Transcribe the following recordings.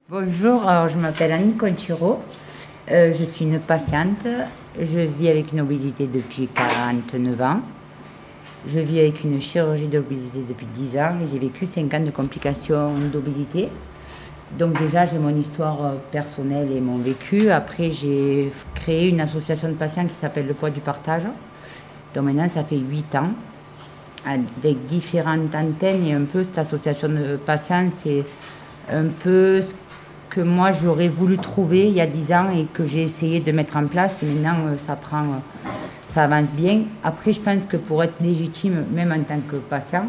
Bonjour, alors je m'appelle Annie Conchiro, je suis une patiente, je vis avec une obésité depuis 49 ans, je vis avec une chirurgie d'obésité depuis 10 ans et j'ai vécu 5 ans de complications d'obésité. Donc déjà j'ai mon histoire personnelle et mon vécu. Après j'ai créé une association de patients qui s'appelle Le Poids du Partage. Donc maintenant ça fait 8 ans, avec différentes antennes, et un peu cette association de patients c'est un peu ce que moi j'aurais voulu trouver il y a 10 ans et que j'ai essayé de mettre en place. Et maintenant ça avance bien. Après je pense que pour être légitime, même en tant que patient,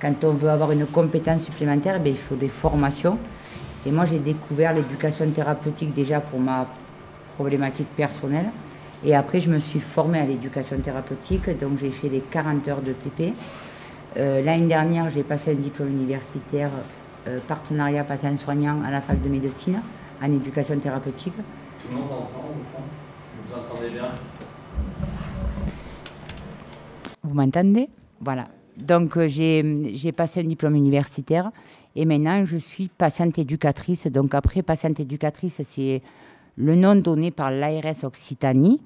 quand on veut avoir une compétence supplémentaire, il faut des formations. Et moi j'ai découvert l'éducation thérapeutique déjà pour ma problématique personnelle. Et après je me suis formée à l'éducation thérapeutique, donc j'ai fait les 40 heures de TP. L'année dernière j'ai passé un diplôme universitaire partenariat patient soignant à la fac de médecine en éducation thérapeutique. Tout le monde entend au fond? Vous entendez bien? Vous m'entendez? Voilà. Donc j'ai passé un diplôme universitaire et maintenant je suis patiente éducatrice. Donc après, patiente éducatrice, c'est le nom donné par l'ARS Occitanie.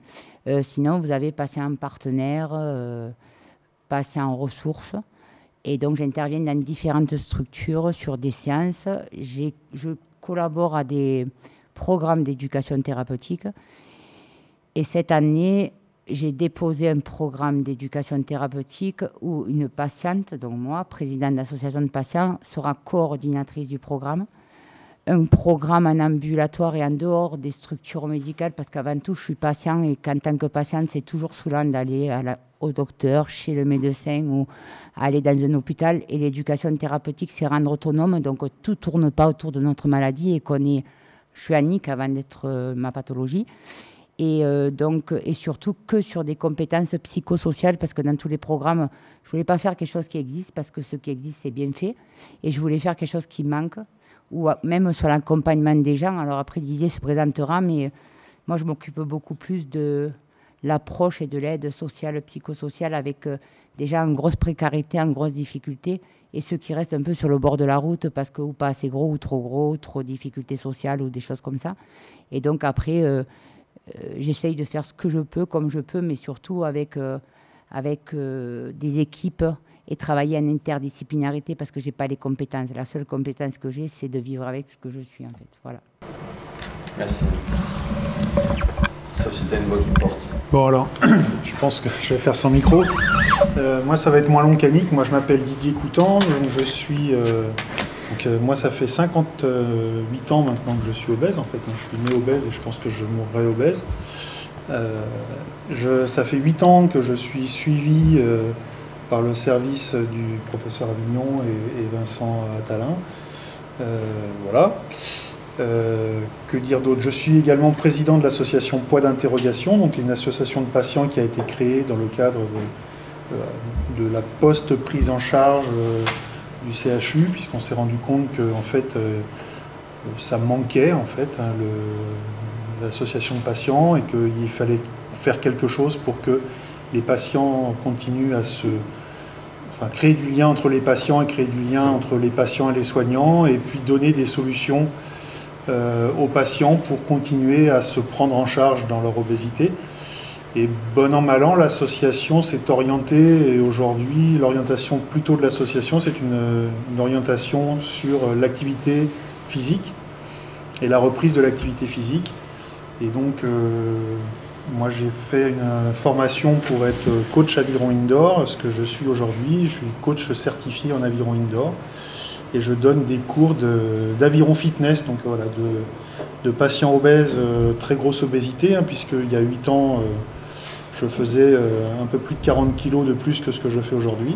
Sinon, vous avez patient partenaire, patient ressources. Et donc, j'interviens dans différentes structures sur des séances. Je collabore à des programmes d'éducation thérapeutique. Et cette année, j'ai déposé un programme d'éducation thérapeutique où une patiente, donc moi, présidente d'association de patients, sera coordinatrice du programme. Un programme en ambulatoire et en dehors des structures médicales, parce qu'avant tout, je suis patient et qu'en tant que patiente, c'est toujours saoulant d'aller au docteur, chez le médecin ou aller dans un hôpital. Et l'éducation thérapeutique, c'est rendre autonome. Donc, tout ne tourne pas autour de notre maladie et je suis Annick avant d'être ma pathologie. Et surtout que sur des compétences psychosociales, parce que dans tous les programmes, je ne voulais pas faire quelque chose qui existe, parce que ce qui existe, c'est bien fait. Et je voulais faire quelque chose qui manque, ou même sur l'accompagnement des gens. Alors après, Didier se présentera, mais moi, je m'occupe beaucoup plus de l'approche et de l'aide sociale, psychosociale, avec des gens en grosse précarité, en grosse difficulté, et ceux qui restent un peu sur le bord de la route, parce que ou pas assez gros, ou trop difficultés sociales, ou des choses comme ça. Et donc après, j'essaye de faire ce que je peux, comme je peux, mais surtout avec des équipes et travailler en interdisciplinarité parce que je n'ai pas les compétences. La seule compétence que j'ai, c'est de vivre avec ce que je suis, en fait. Voilà. Merci. Sauf si tu as une voix qui porte. Bon alors, je pense que je vais faire sans micro. Moi, ça va être moins long qu'Annick. Moi, je m'appelle Didier Coutan. Donc je suis... moi, ça fait 58 ans maintenant que je suis obèse, en fait. Je suis né obèse et je pense que je mourrai obèse. Ça fait 8 ans que je suis suivi par le service du professeur Avignon et Vincent Attalin. Voilà. Que dire d'autre? Je suis également président de l'association Poids d'interrogation, donc une association de patients qui a été créée dans le cadre de la post-prise en charge du CHU, puisqu'on s'est rendu compte que en fait, ça manquait en fait, l'association de patients et qu'il fallait faire quelque chose pour que les patients continuent à créer du lien entre les patients et créer du lien entre les patients et les soignants, et puis donner des solutions aux patients pour continuer à se prendre en charge dans leur obésité. Et bon an, mal an, l'association s'est orientée, et aujourd'hui, l'orientation plutôt de l'association, c'est une orientation sur l'activité physique et la reprise de l'activité physique. Et donc, moi, j'ai fait une formation pour être coach aviron indoor, ce que je suis aujourd'hui. Je suis coach certifié en aviron indoor et je donne des cours d'aviron fitness, donc voilà, de patients obèses, très grosse obésité, hein, puisqu'il y a 8 ans, je faisais un peu plus de 40 kilos de plus que ce que je fais aujourd'hui.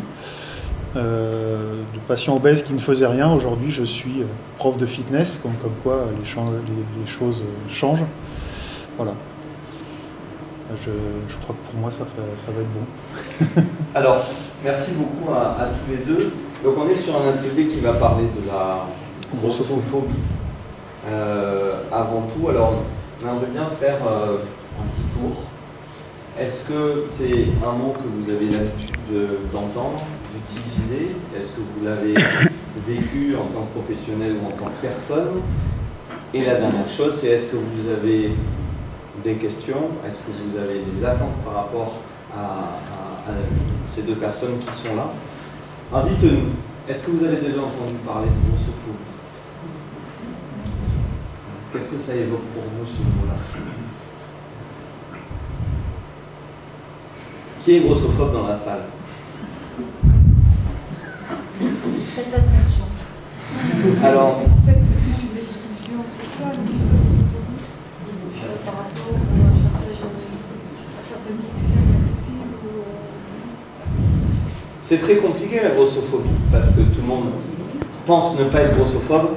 De patients obèses qui ne faisaient rien. Aujourd'hui, je suis prof de fitness, comme quoi les choses changent. Voilà. Je crois que pour moi, ça va être bon. Alors, merci beaucoup à tous les deux. Donc, on est sur un atelier qui va parler de la grossophobie. Avant tout, alors, on aimerait bien faire un petit tour. Est-ce que c'est un mot que vous avez l'habitude d'entendre, d'utiliser? Est-ce que vous l'avez vécu en tant que professionnel ou en tant que personne? Et la dernière chose, c'est est-ce que vous avez des questions? Est-ce que vous avez des attentes par rapport à ces deux personnes qui sont là? Alors dites-nous, est-ce que vous avez déjà entendu parler de grossophobie? Qu'est-ce que ça évoque pour vous, ce mot-là? Qui est grossophobe dans la salle? Faites attention. Alors, En fait, c'est plus une exclusion sociale par rapport à certaines professions inaccessibles. c'est très compliqué la grossophobie, parce que tout le monde pense ne pas être grossophobe,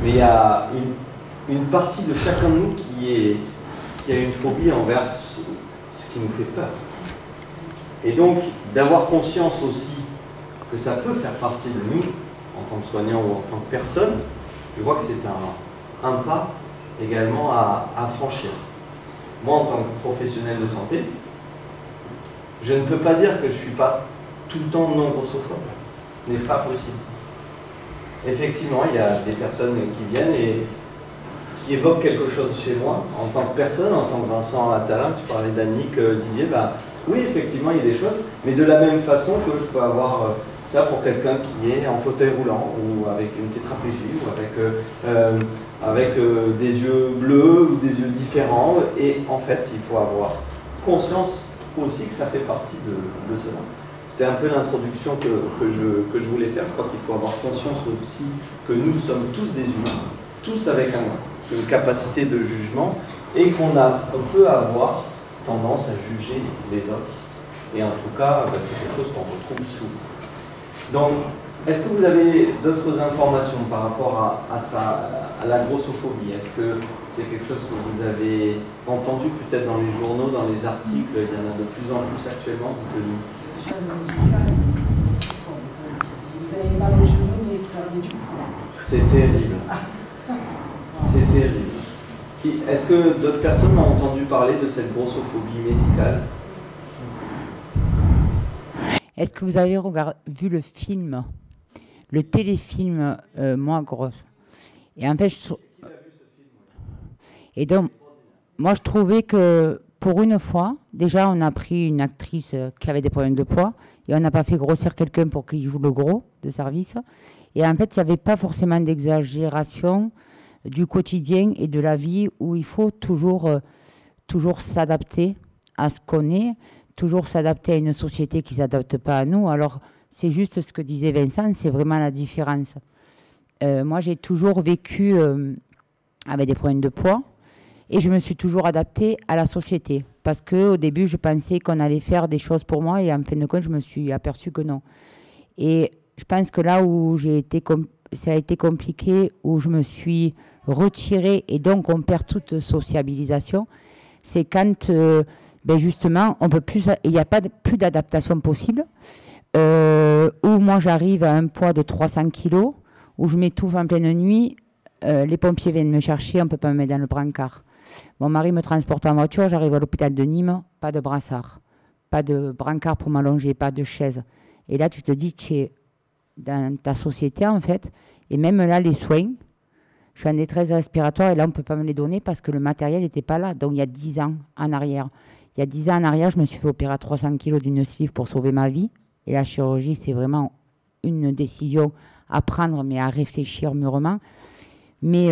mais il y a une partie de chacun de nous qui a une phobie envers ce qui nous fait peur. Et donc, d'avoir conscience aussi que ça peut faire partie de nous, en tant que soignant ou en tant que personne, je vois que c'est un pas également à franchir. Moi, en tant que professionnel de santé, je ne peux pas dire que je ne suis pas tout le temps non grossophobe. Ce n'est pas possible. Effectivement, il y a des personnes qui viennent et qui évoquent quelque chose chez moi, en tant que personne, en tant que Vincent Attalin, tu parlais d'Annick, Didier, oui, effectivement, il y a des choses, mais de la même façon que je peux avoir ça pour quelqu'un qui est en fauteuil roulant, ou avec une tétraplégie, ou avec des yeux bleus, ou des yeux différents, et en fait, il faut avoir conscience aussi que ça fait partie de cela. C'était un peu l'introduction que je voulais faire. Je crois qu'il faut avoir conscience aussi que nous sommes tous des humains, tous avec une capacité de jugement, et qu'on peut avoir tendance à juger les autres. Et en tout cas, c'est quelque chose qu'on retrouve souvent. Donc, est-ce que vous avez d'autres informations par rapport à la grossophobie? Est-ce que c'est quelque chose que vous avez entendu peut-être dans les journaux, dans les articles? Il y en a de plus en plus actuellement. Dites-nous. Vous avez mal au genou, mais vous perdez du poids. C'est terrible. C'est terrible. Est-ce que d'autres personnes ont entendu parler de cette grossophobie médicale? Est-ce que vous avez vu le film, le téléfilm Moi Grosse? Et en fait, et donc, moi je trouvais que pour une fois, déjà on a pris une actrice qui avait des problèmes de poids et on n'a pas fait grossir quelqu'un pour qu'il joue le gros de service. Et en fait, il n'y avait pas forcément d'exagération du quotidien et de la vie où il faut toujours s'adapter à ce qu'on est, toujours s'adapter à une société qui ne s'adapte pas à nous. Alors, c'est juste ce que disait Vincent, c'est vraiment la différence. Moi, j'ai toujours vécu avec des problèmes de poids et je me suis toujours adaptée à la société. Parce qu'au début, je pensais qu'on allait faire des choses pour moi et en fin de compte, je me suis aperçue que non. Et je pense que là où ça a été compliqué, où je me suis retirée et donc on perd toute sociabilisation, c'est quand justement il n'y a plus d'adaptation possible, où moi j'arrive à un poids de 300 kilos, où je m'étouffe en pleine nuit, les pompiers viennent me chercher, on ne peut pas me mettre dans le brancard. Mon mari me transporte en voiture, j'arrive à l'hôpital de Nîmes, pas de brassard, pas de brancard pour m'allonger, pas de chaise. Et là tu te dis, tu es dans ta société en fait, et même là les soins, je suis en détresse respiratoire et là on ne peut pas me les donner parce que le matériel n'était pas là. Donc il y a 10 ans en arrière. Il y a 10 ans en arrière, je me suis fait opérer à 300 kg d'une sleeve pour sauver ma vie. Et la chirurgie, c'est vraiment une décision à prendre, mais à réfléchir mûrement. Mais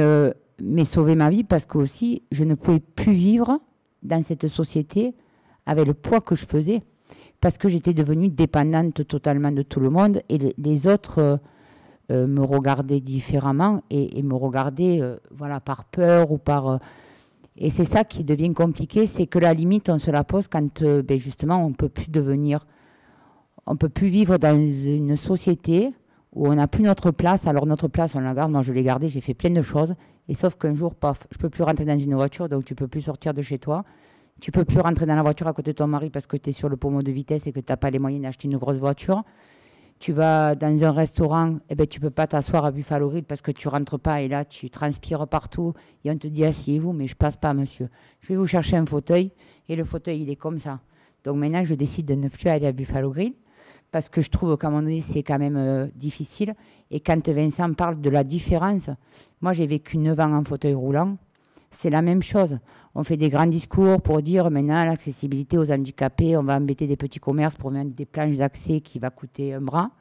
sauver ma vie parce que aussi, je ne pouvais plus vivre dans cette société avec le poids que je faisais. Parce que j'étais devenue dépendante totalement de tout le monde et les autres me regardaient différemment et me regardaient par peur ou par... Et c'est ça qui devient compliqué, c'est que la limite, on se la pose quand justement on ne peut plus vivre dans une société où on n'a plus notre place. Alors notre place, on la garde, moi je l'ai gardée, j'ai fait plein de choses. Et sauf qu'un jour, paf, je ne peux plus rentrer dans une voiture, donc tu ne peux plus sortir de chez toi. Tu ne peux plus rentrer dans la voiture à côté de ton mari parce que tu es sur le pommeau de vitesse et que tu n'as pas les moyens d'acheter une grosse voiture. Tu vas dans un restaurant, tu ne peux pas t'asseoir à Buffalo Grill parce que tu ne rentres pas et là, tu transpires partout. Et on te dit, asseyez-vous, mais je ne passe pas, monsieur. Je vais vous chercher un fauteuil et le fauteuil, il est comme ça. Donc maintenant, je décide de ne plus aller à Buffalo Grill parce que je trouve qu'à un moment donné, c'est quand même difficile. Et quand Vincent parle de la différence, moi j'ai vécu 9 ans en fauteuil roulant, c'est la même chose. On fait des grands discours pour dire maintenant l'accessibilité aux handicapés, on va embêter des petits commerces pour mettre des planches d'accès qui va coûter un bras.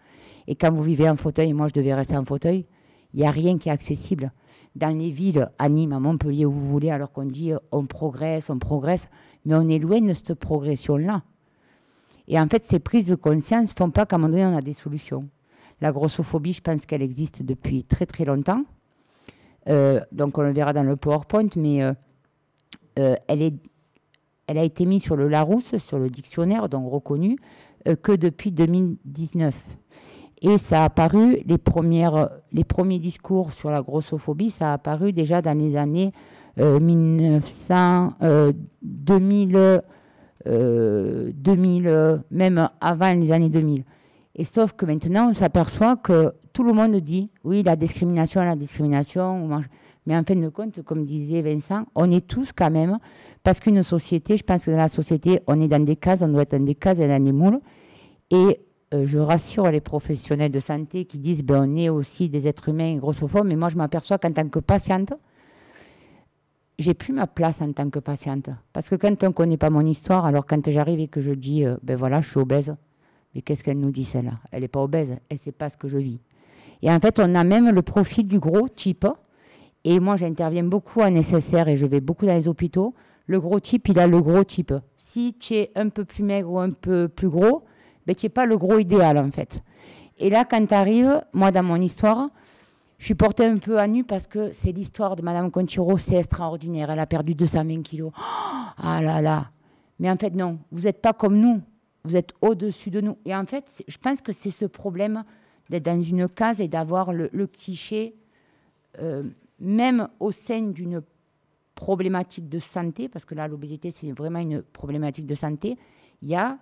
Et quand vous vivez en fauteuil, et moi je devais rester en fauteuil, il n'y a rien qui est accessible. Dans les villes, à Nîmes, à Montpellier, où vous voulez, alors qu'on dit on progresse, mais on est loin de cette progression-là. Et en fait, ces prises de conscience ne font pas qu'à un moment donné, on a des solutions. La grossophobie, je pense qu'elle existe depuis très très longtemps. Donc on le verra dans le PowerPoint, mais elle a été mise sur le Larousse, sur le dictionnaire, donc reconnu, que depuis 2019. Et ça a apparu, les premiers discours sur la grossophobie, ça a apparu déjà dans les années 2000, même avant les années 2000. Et sauf que maintenant, on s'aperçoit que tout le monde dit, oui, la discrimination, mais en fin de compte, comme disait Vincent, on est tous quand même, parce qu'une société, je pense que dans la société, on est dans des cases, on doit être dans des cases et dans des moules. Et je rassure les professionnels de santé qui disent, on est aussi des êtres humains grossophobes, mais moi je m'aperçois qu'en tant que patiente, j'ai plus ma place en tant que patiente. Parce que quand on ne connaît pas mon histoire, alors quand j'arrive et que je dis, voilà, je suis obèse, mais qu'est-ce qu'elle nous dit celle-là? Elle n'est pas obèse, elle ne sait pas ce que je vis. Et en fait, on a même le profil du gros type. Et moi, j'interviens beaucoup en nécessaire et je vais beaucoup dans les hôpitaux. Le gros type, il a le gros type. Si tu es un peu plus maigre ou un peu plus gros, tu n'es pas le gros idéal, en fait. Et là, quand tu arrives, moi, dans mon histoire, je suis portée un peu à nu parce que c'est l'histoire de Madame Contiro, c'est extraordinaire. Elle a perdu 220 kilos. Ah là là. Mais en fait, non, vous n'êtes pas comme nous. Vous êtes au-dessus de nous. Et en fait, je pense que c'est ce problème d'être dans une case et d'avoir le cliché, même au sein d'une problématique de santé, parce que là, l'obésité, c'est vraiment une problématique de santé, il y a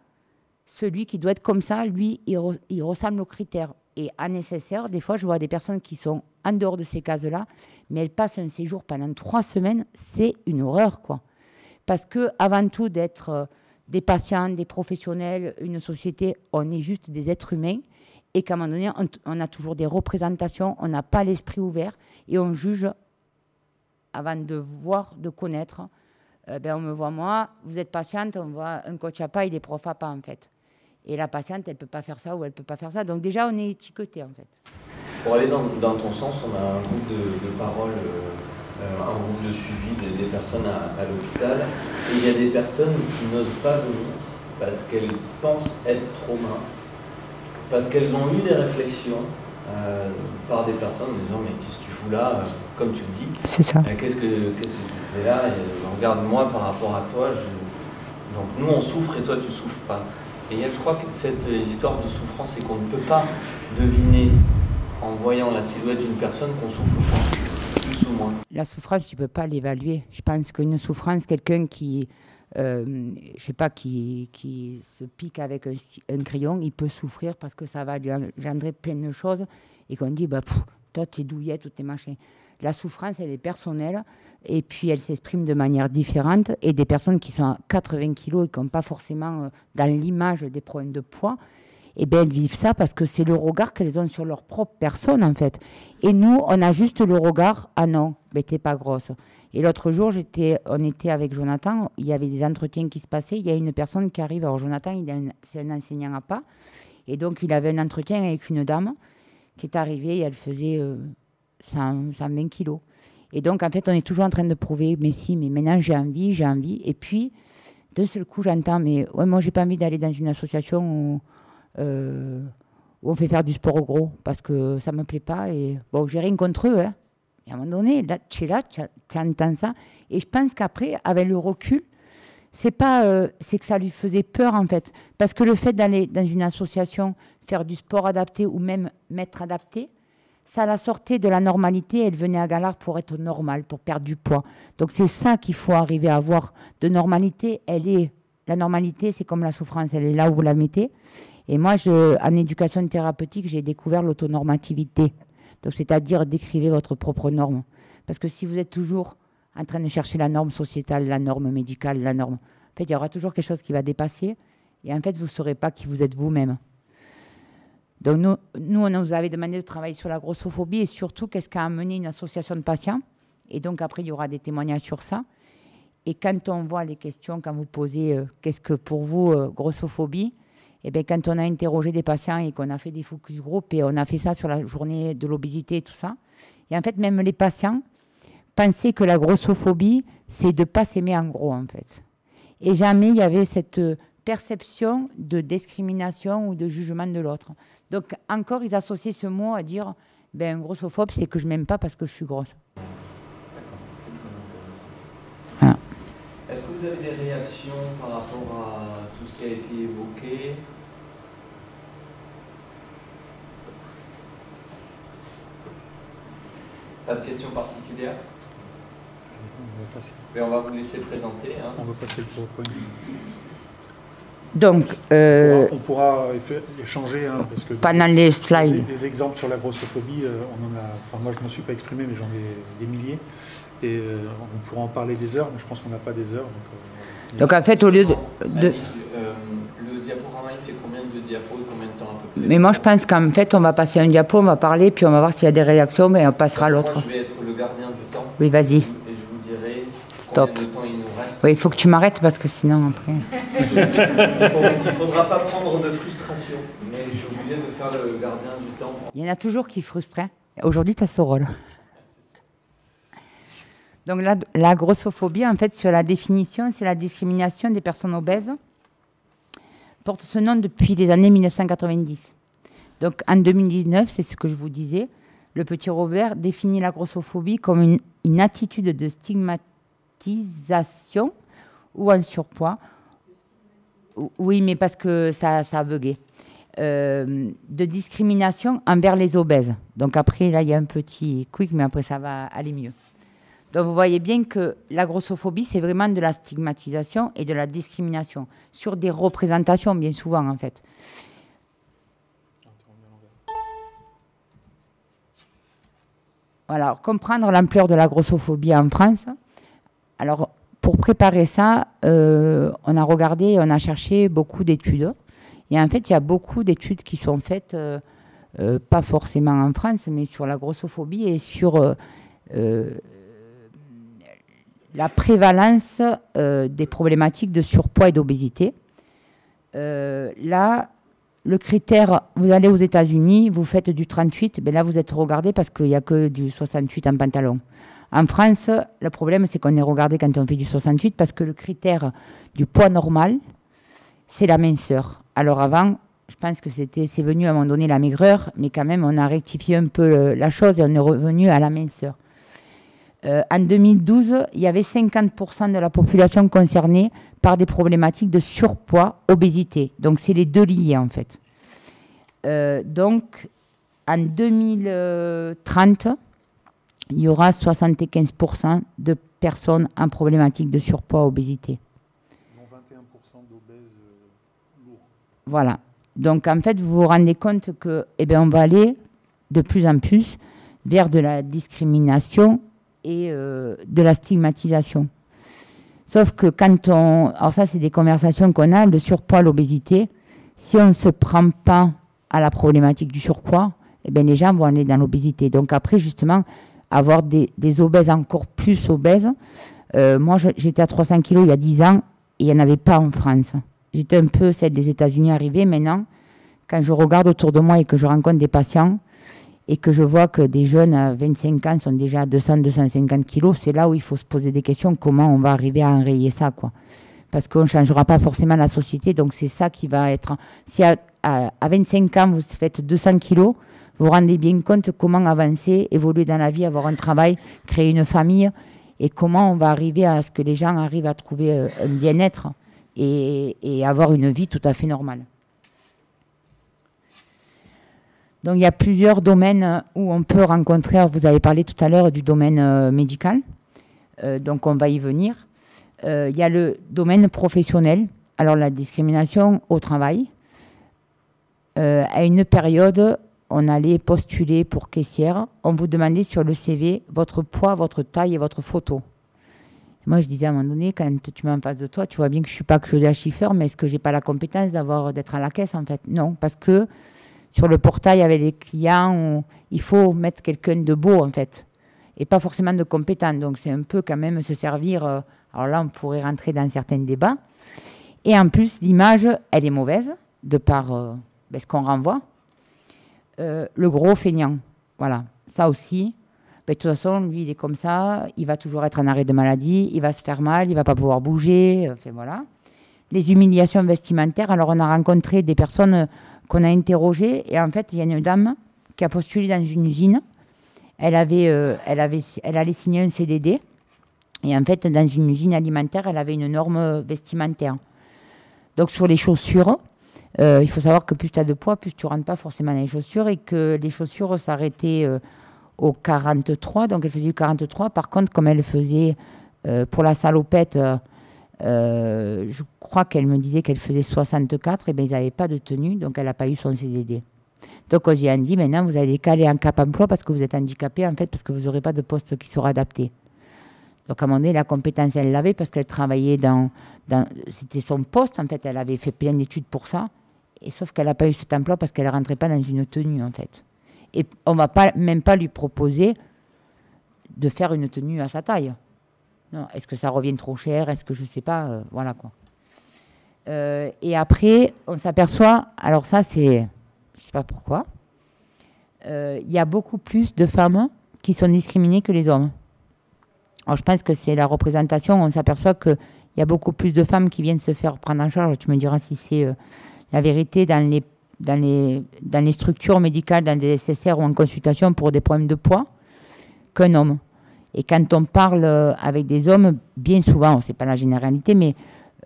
celui qui doit être comme ça, lui, il ressemble aux critères. Et à nécessaire, des fois, je vois des personnes qui sont en dehors de ces cases-là, mais elles passent un séjour pendant 3 semaines, c'est une horreur, quoi. Parce que avant tout d'être des patients, des professionnels, une société, on est juste des êtres humains, et qu'à un moment donné, on a toujours des représentations, on n'a pas l'esprit ouvert, et on juge avant de voir, de connaître. On me voit moi, vous êtes patiente, on voit un coach APA, il est prof APA, en fait. Et la patiente, elle ne peut pas faire ça ou elle ne peut pas faire ça. Donc déjà, on est étiqueté, en fait. Pour aller dans ton sens, on a un groupe de parole, un groupe de suivi des personnes à l'hôpital. Et il y a des personnes qui n'osent pas venir parce qu'elles pensent être trop minces, parce qu'elles ont eu des réflexions par des personnes en disant « mais qu'est-ce que tu fous là ?» Comme tu le dis. C'est ça. Qu'est-ce que tu fais là? Et regarde-moi par rapport à toi. Donc nous, on souffre et toi, tu ne souffres pas. Et je crois que cette histoire de souffrance, c'est qu'on ne peut pas deviner en voyant la silhouette d'une personne qu'on souffre pas, plus ou moins. La souffrance, tu ne peux pas l'évaluer. Je pense qu'une souffrance, quelqu'un qui, qui se pique avec un crayon, il peut souffrir parce que ça va lui engendrer plein de choses et qu'on dit, toi, t'es douillette ou t'es machin. La souffrance, elle est personnelle et puis elle s'exprime de manière différente. Et des personnes qui sont à 80 kilos et qui n'ont pas forcément dans l'image des problèmes de poids, elles vivent ça parce que c'est le regard qu'elles ont sur leur propre personne, en fait. Et nous, on a juste le regard, ah non, t'es pas grosse. Et l'autre jour, on était avec Jonathan, il y avait des entretiens qui se passaient, il y a une personne qui arrive, alors Jonathan, c'est un enseignant à APA, et donc il avait un entretien avec une dame qui est arrivée et elle faisait 120 kilos. Et donc, en fait, on est toujours en train de prouver, mais si, mais maintenant j'ai envie. Et puis, d'un seul coup, j'entends, mais ouais, moi, j'ai pas envie d'aller dans une association où on fait faire du sport au gros, parce que ça me plaît pas. Et bon, j'ai rien contre eux, hein. Et à un moment donné, là, tu entends ça. Et je pense qu'après, avec le recul, c'est que ça lui faisait peur, en fait. Parce que le fait d'aller dans une association, faire du sport adapté ou même maître adapté, ça la sortait de la normalité, elle venait à Galard pour être normale, pour perdre du poids. Donc c'est ça qu'il faut arriver à avoir de normalité. La normalité, c'est comme la souffrance, elle est là où vous la mettez. Et moi, en éducation thérapeutique, j'ai découvert l'autonormativité. Donc c'est-à-dire décrivez votre propre norme. Parce que si vous êtes toujours en train de chercher la norme sociétale, la norme médicale, la norme, en fait, il y aura toujours quelque chose qui va dépasser. Et en fait, vous ne saurez pas qui vous êtes vous-même. Donc nous, on nous avait demandé de travailler sur la grossophobie et surtout qu'est-ce qu'a amené une association de patients. Et donc après, il y aura des témoignages sur ça. Et quand on voit les questions, quand vous posez qu'est-ce que pour vous, grossophobie, et bien quand on a interrogé des patients et qu'on a fait des focus group et on a fait ça sur la journée de l'obésité et tout ça, et en fait, même les patients pensaient que la grossophobie, c'est de ne pas s'aimer en gros, en fait. Et jamais il y avait cette perception de discrimination ou de jugement de l'autre. Donc encore, ils associaient ce mot à dire, ben, grossophobe, c'est que je ne m'aime pas parce que je suis grosse. Voilà. Est-ce que vous avez des réactions par rapport à tout ce qui a été évoqué? Pas de questions particulières? Mais on va vous laisser présenter. Hein. On va passer le PowerPoint. Donc, on pourra échanger, hein, parce que pendant les slides. Les exemples sur la grossophobie, on en a. Enfin, moi, je ne m'en suis pas exprimé, mais j'en ai des milliers. Et on pourra en parler des heures, mais je pense qu'on n'a pas des heures. Donc en fait, au lieu de... Annick, le diaporama, il fait combien de diapos, combien de temps à peu près? Mais moi, je pense qu'en fait, on va passer un diapo, on va parler, puis on va voir s'il y a des réactions, mais on passera à l'autre. Moi, je vais être le gardien du temps. Oui, vas-y. Et je vous dirai Stop. combien de temps il nous reste. Oui, il faut que tu m'arrêtes, parce que sinon, après... Il ne faudra pas prendre de frustration, mais je suis obligé de faire le gardien du temps. Il y en a toujours qui frustrent. Hein. Aujourd'hui, tu as ce rôle. Donc la grossophobie, en fait, sur la définition, c'est la discrimination des personnes obèses. Porte ce nom depuis les années 1990. Donc en 2019, c'est ce que je vous disais, le petit Robert définit la grossophobie comme une attitude de stigmatisation ou un surpoids. Oui, mais parce que ça a bugué. De discrimination envers les obèses. Donc après, là, il y a un petit quick, mais après, ça va aller mieux. Donc vous voyez bien que la grossophobie, c'est vraiment de la stigmatisation et de la discrimination sur des représentations, bien souvent, en fait. Voilà, alors, comprendre l'ampleur de la grossophobie en France. Alors, pour préparer ça, on a regardé, on a cherché beaucoup d'études. Et en fait, il y a beaucoup d'études qui sont faites, pas forcément en France, mais sur la grossophobie et sur la prévalence des problématiques de surpoids et d'obésité. Là, le critère, vous allez aux États-Unis, vous faites du 38, ben là, vous êtes regardé parce qu'il n'y a que du 68 en pantalon. En France, le problème, c'est qu'on est regardé quand on fait du 68 parce que le critère du poids normal, c'est la minceur. Alors avant, je pense que c'est venu à un moment donné la maigreur, mais quand même, on a rectifié un peu la chose et on est revenu à la minceur. En 2012, il y avait 50% de la population concernée par des problématiques de surpoids, obésité. Donc, c'est les deux liés, en fait. Donc, en 2030, il y aura 75% de personnes en problématique de surpoids, obésité. Non, 21% d'obèses lourds. Voilà. Donc, en fait, vous vous rendez compte que, on va aller de plus en plus vers de la discrimination et de la stigmatisation. Sauf que quand on... Alors ça, c'est des conversations qu'on a, le surpoids, l'obésité. Si on ne se prend pas à la problématique du surpoids, les gens vont aller dans l'obésité. Donc après, justement, avoir des obèses encore plus obèses. Moi, j'étais à 300 kilos il y a 10 ans et il n'y en avait pas en France. J'étais un peu celle des États-Unis arrivée. Maintenant, quand je regarde autour de moi et que je rencontre des patients, et que je vois que des jeunes à 25 ans sont déjà à 200-250 kilos, c'est là où il faut se poser des questions, comment on va arriver à enrayer ça, quoi. Parce qu'on ne changera pas forcément la société, donc c'est ça qui va être... Si à 25 ans, vous faites 200 kilos, vous vous rendez bien compte comment avancer, évoluer dans la vie, avoir un travail, créer une famille, et comment on va arriver à ce que les gens arrivent à trouver un bien-être et avoir une vie tout à fait normale. Donc, il y a plusieurs domaines où on peut rencontrer, vous avez parlé tout à l'heure du domaine médical, donc on va y venir. Il y a le domaine professionnel, alors la discrimination au travail. À une période, on allait postuler pour caissière, on vous demandait sur le CV votre poids, votre taille et votre photo. Moi, je disais à un moment donné, quand tu mets en face de toi, tu vois bien que je ne suis pas Claudia Schiffer, mais est-ce que je n'ai pas la compétence d'être à la caisse, en fait? Non, parce que sur le portail avec les clients où il faut mettre quelqu'un de beau, en fait, et pas forcément de compétent. Donc, c'est un peu quand même se servir... alors là, on pourrait rentrer dans certains débats. Et en plus, l'image, elle est mauvaise, de par ce qu'on renvoie. Le gros feignant, voilà. Ça aussi, de toute façon, lui, il est comme ça. Il va toujours être en arrêt de maladie. Il va se faire mal. Il ne va pas pouvoir bouger. Enfin, voilà. Les humiliations vestimentaires. Alors, on a rencontré des personnes qu'on a interrogées. Et en fait, il y a une dame qui a postulé dans une usine. Elle allait signer un CDD. Et en fait, dans une usine alimentaire, elle avait une norme vestimentaire. Donc, sur les chaussures, il faut savoir que plus tu as de poids, plus tu ne rentres pas forcément dans les chaussures. Et que les chaussures s'arrêtaient au 43. Donc, elle faisait du 43. Par contre, comme elle faisait pour la salopette, je crois qu'elle me disait qu'elle faisait 64. Et bien, ils n'avaient pas de tenue. Donc, elle n'a pas eu son CDD. Donc, on lui a dit, maintenant, vous allez caler en Cap emploi parce que vous êtes handicapé, en fait, parce que vous n'aurez pas de poste qui sera adapté. Donc, à un moment donné, la compétence, elle l'avait parce qu'elle travaillait dans... C'était son poste, en fait. Elle avait fait plein d'études pour ça. Et sauf qu'elle n'a pas eu cet emploi parce qu'elle ne rentrait pas dans une tenue, en fait. Et on ne va même pas lui proposer de faire une tenue à sa taille. Non, est-ce que ça revient trop cher? Est-ce que je ne sais pas? Voilà, quoi. Et après, on s'aperçoit... Alors ça, c'est... Je ne sais pas pourquoi. Il y a beaucoup plus de femmes qui sont discriminées que les hommes. Alors, je pense que c'est la représentation. On s'aperçoit qu'il y a beaucoup plus de femmes qui viennent se faire prendre en charge. Tu me diras si c'est la vérité dans les structures médicales, dans des SSR ou en consultation pour des problèmes de poids, qu'un homme. Et quand on parle avec des hommes, bien souvent, ce n'est pas la généralité, mais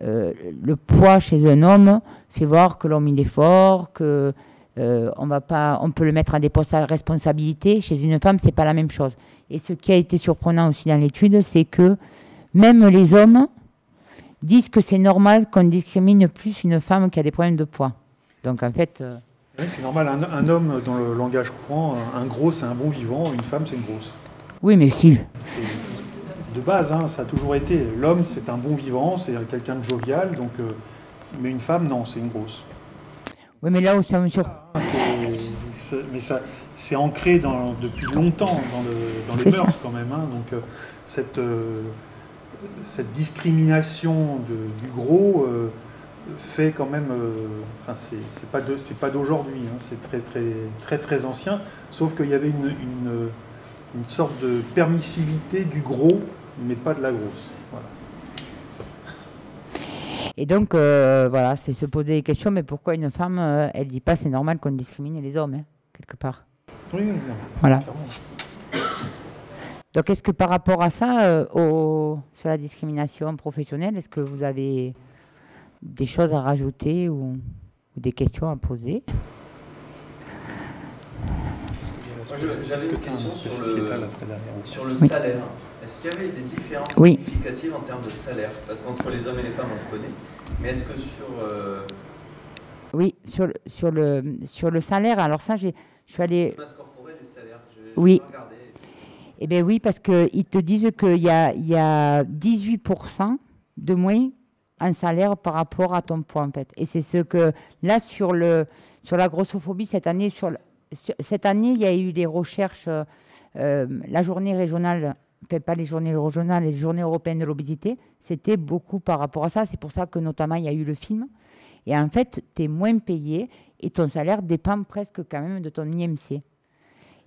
le poids chez un homme fait voir que l'homme il est fort, que on peut le mettre à des postes à responsabilité. Chez une femme, c'est pas la même chose. Et ce qui a été surprenant aussi dans l'étude, c'est que même les hommes disent que c'est normal qu'on discrimine plus une femme qui a des problèmes de poids. Donc en fait... Oui, c'est normal. Un homme, dans le langage courant, un gros, c'est un bon vivant, une femme, c'est une grosse. Oui, mais si. De base, hein, ça a toujours été. L'homme, c'est un bon vivant, c'est quelqu'un de jovial, donc, mais une femme, non, c'est une grosse. Oui, mais là où ça me mais ça, c'est ancré depuis longtemps dans les mœurs quand même. Hein, donc cette discrimination du gros fait quand même. Enfin, c'est pas d'aujourd'hui. Hein, c'est très ancien. Sauf qu'il y avait une sorte de permissivité du gros, mais pas de la grosse. Voilà. Et donc, voilà, c'est se poser des questions, mais pourquoi une femme, elle ne dit pas c'est normal qu'on discrimine les hommes, hein, quelque part. Oui, non, voilà. Clairement. Donc, est-ce que par rapport à ça, sur la discrimination professionnelle, est-ce que vous avez des choses à rajouter ou des questions à poser? Moi, j'avais une question sur le oui. salaire. Est-ce qu'il y avait des différences oui. significatives en termes de salaire? Parce qu'entre les hommes et les femmes, on le connaît. Mais est-ce que sur... Oui, sur le salaire, alors ça, je suis allée... Masse corporelle et salaire, oui. Eh bien oui, parce qu'ils te disent qu'il y a 18% de moins en salaire par rapport à ton poids, en fait. Et c'est ce que... Là, sur la grossophobie, cette année, il y a eu des recherches, la journée régionale, pas les journées régionales, les journées européennes de l'obésité, c'était beaucoup par rapport à ça. C'est pour ça que notamment il y a eu le film. Et en fait, tu es moins payé et ton salaire dépend presque quand même de ton IMC.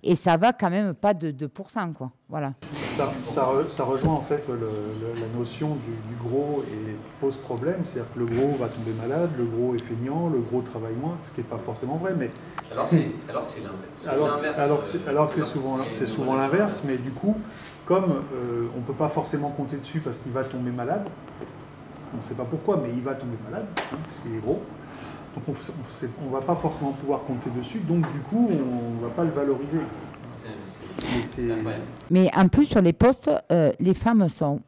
Et ça va quand même pas de 2%, quoi. Voilà. Ça rejoint en fait la notion du gros et pose problème. C'est-à-dire que le gros va tomber malade, le gros est feignant, le gros travaille moins, ce qui n'est pas forcément vrai. Mais alors c'est l'inverse. Alors que c'est souvent l'inverse, mais du coup, comme on ne peut pas forcément compter dessus parce qu'il va tomber malade, on ne sait pas pourquoi, mais il va tomber malade, hein, parce qu'il est gros. Donc on ne va pas forcément pouvoir compter dessus, donc du coup, on ne va pas le valoriser. Mais en plus, sur les postes, les femmes sont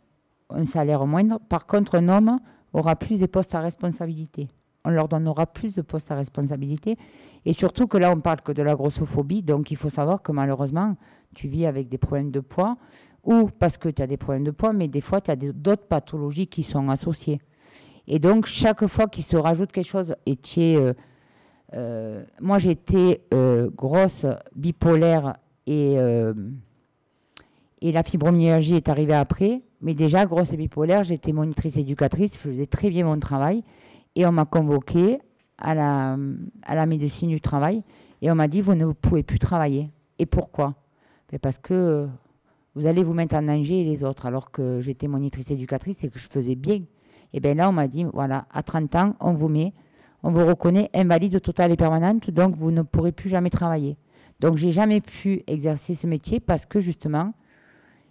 un salaire moindre. Par contre, un homme aura plus de postes à responsabilité. On leur donnera plus de postes à responsabilité. Et surtout que là, on parle que de la grossophobie. Donc, il faut savoir que malheureusement, tu vis avec des problèmes de poids ou parce que tu as des problèmes de poids, mais des fois, tu as d'autres pathologies qui sont associées. Et donc, chaque fois qu'il se rajoute quelque chose et tu es Moi, j'étais grosse, bipolaire et la fibromyalgie est arrivée après. Mais déjà, grosse et bipolaire, j'étais monitrice éducatrice, je faisais très bien mon travail. Et on m'a convoquée à la médecine du travail et on m'a dit, vous ne pouvez plus travailler. Et pourquoi? Parce que vous allez vous mettre en danger les autres, alors que j'étais monitrice éducatrice et que je faisais bien. Et bien là, on m'a dit, voilà, à 30 ans, on vous reconnaît invalide totale et permanente, donc vous ne pourrez plus jamais travailler. Donc, j'ai jamais pu exercer ce métier parce que justement,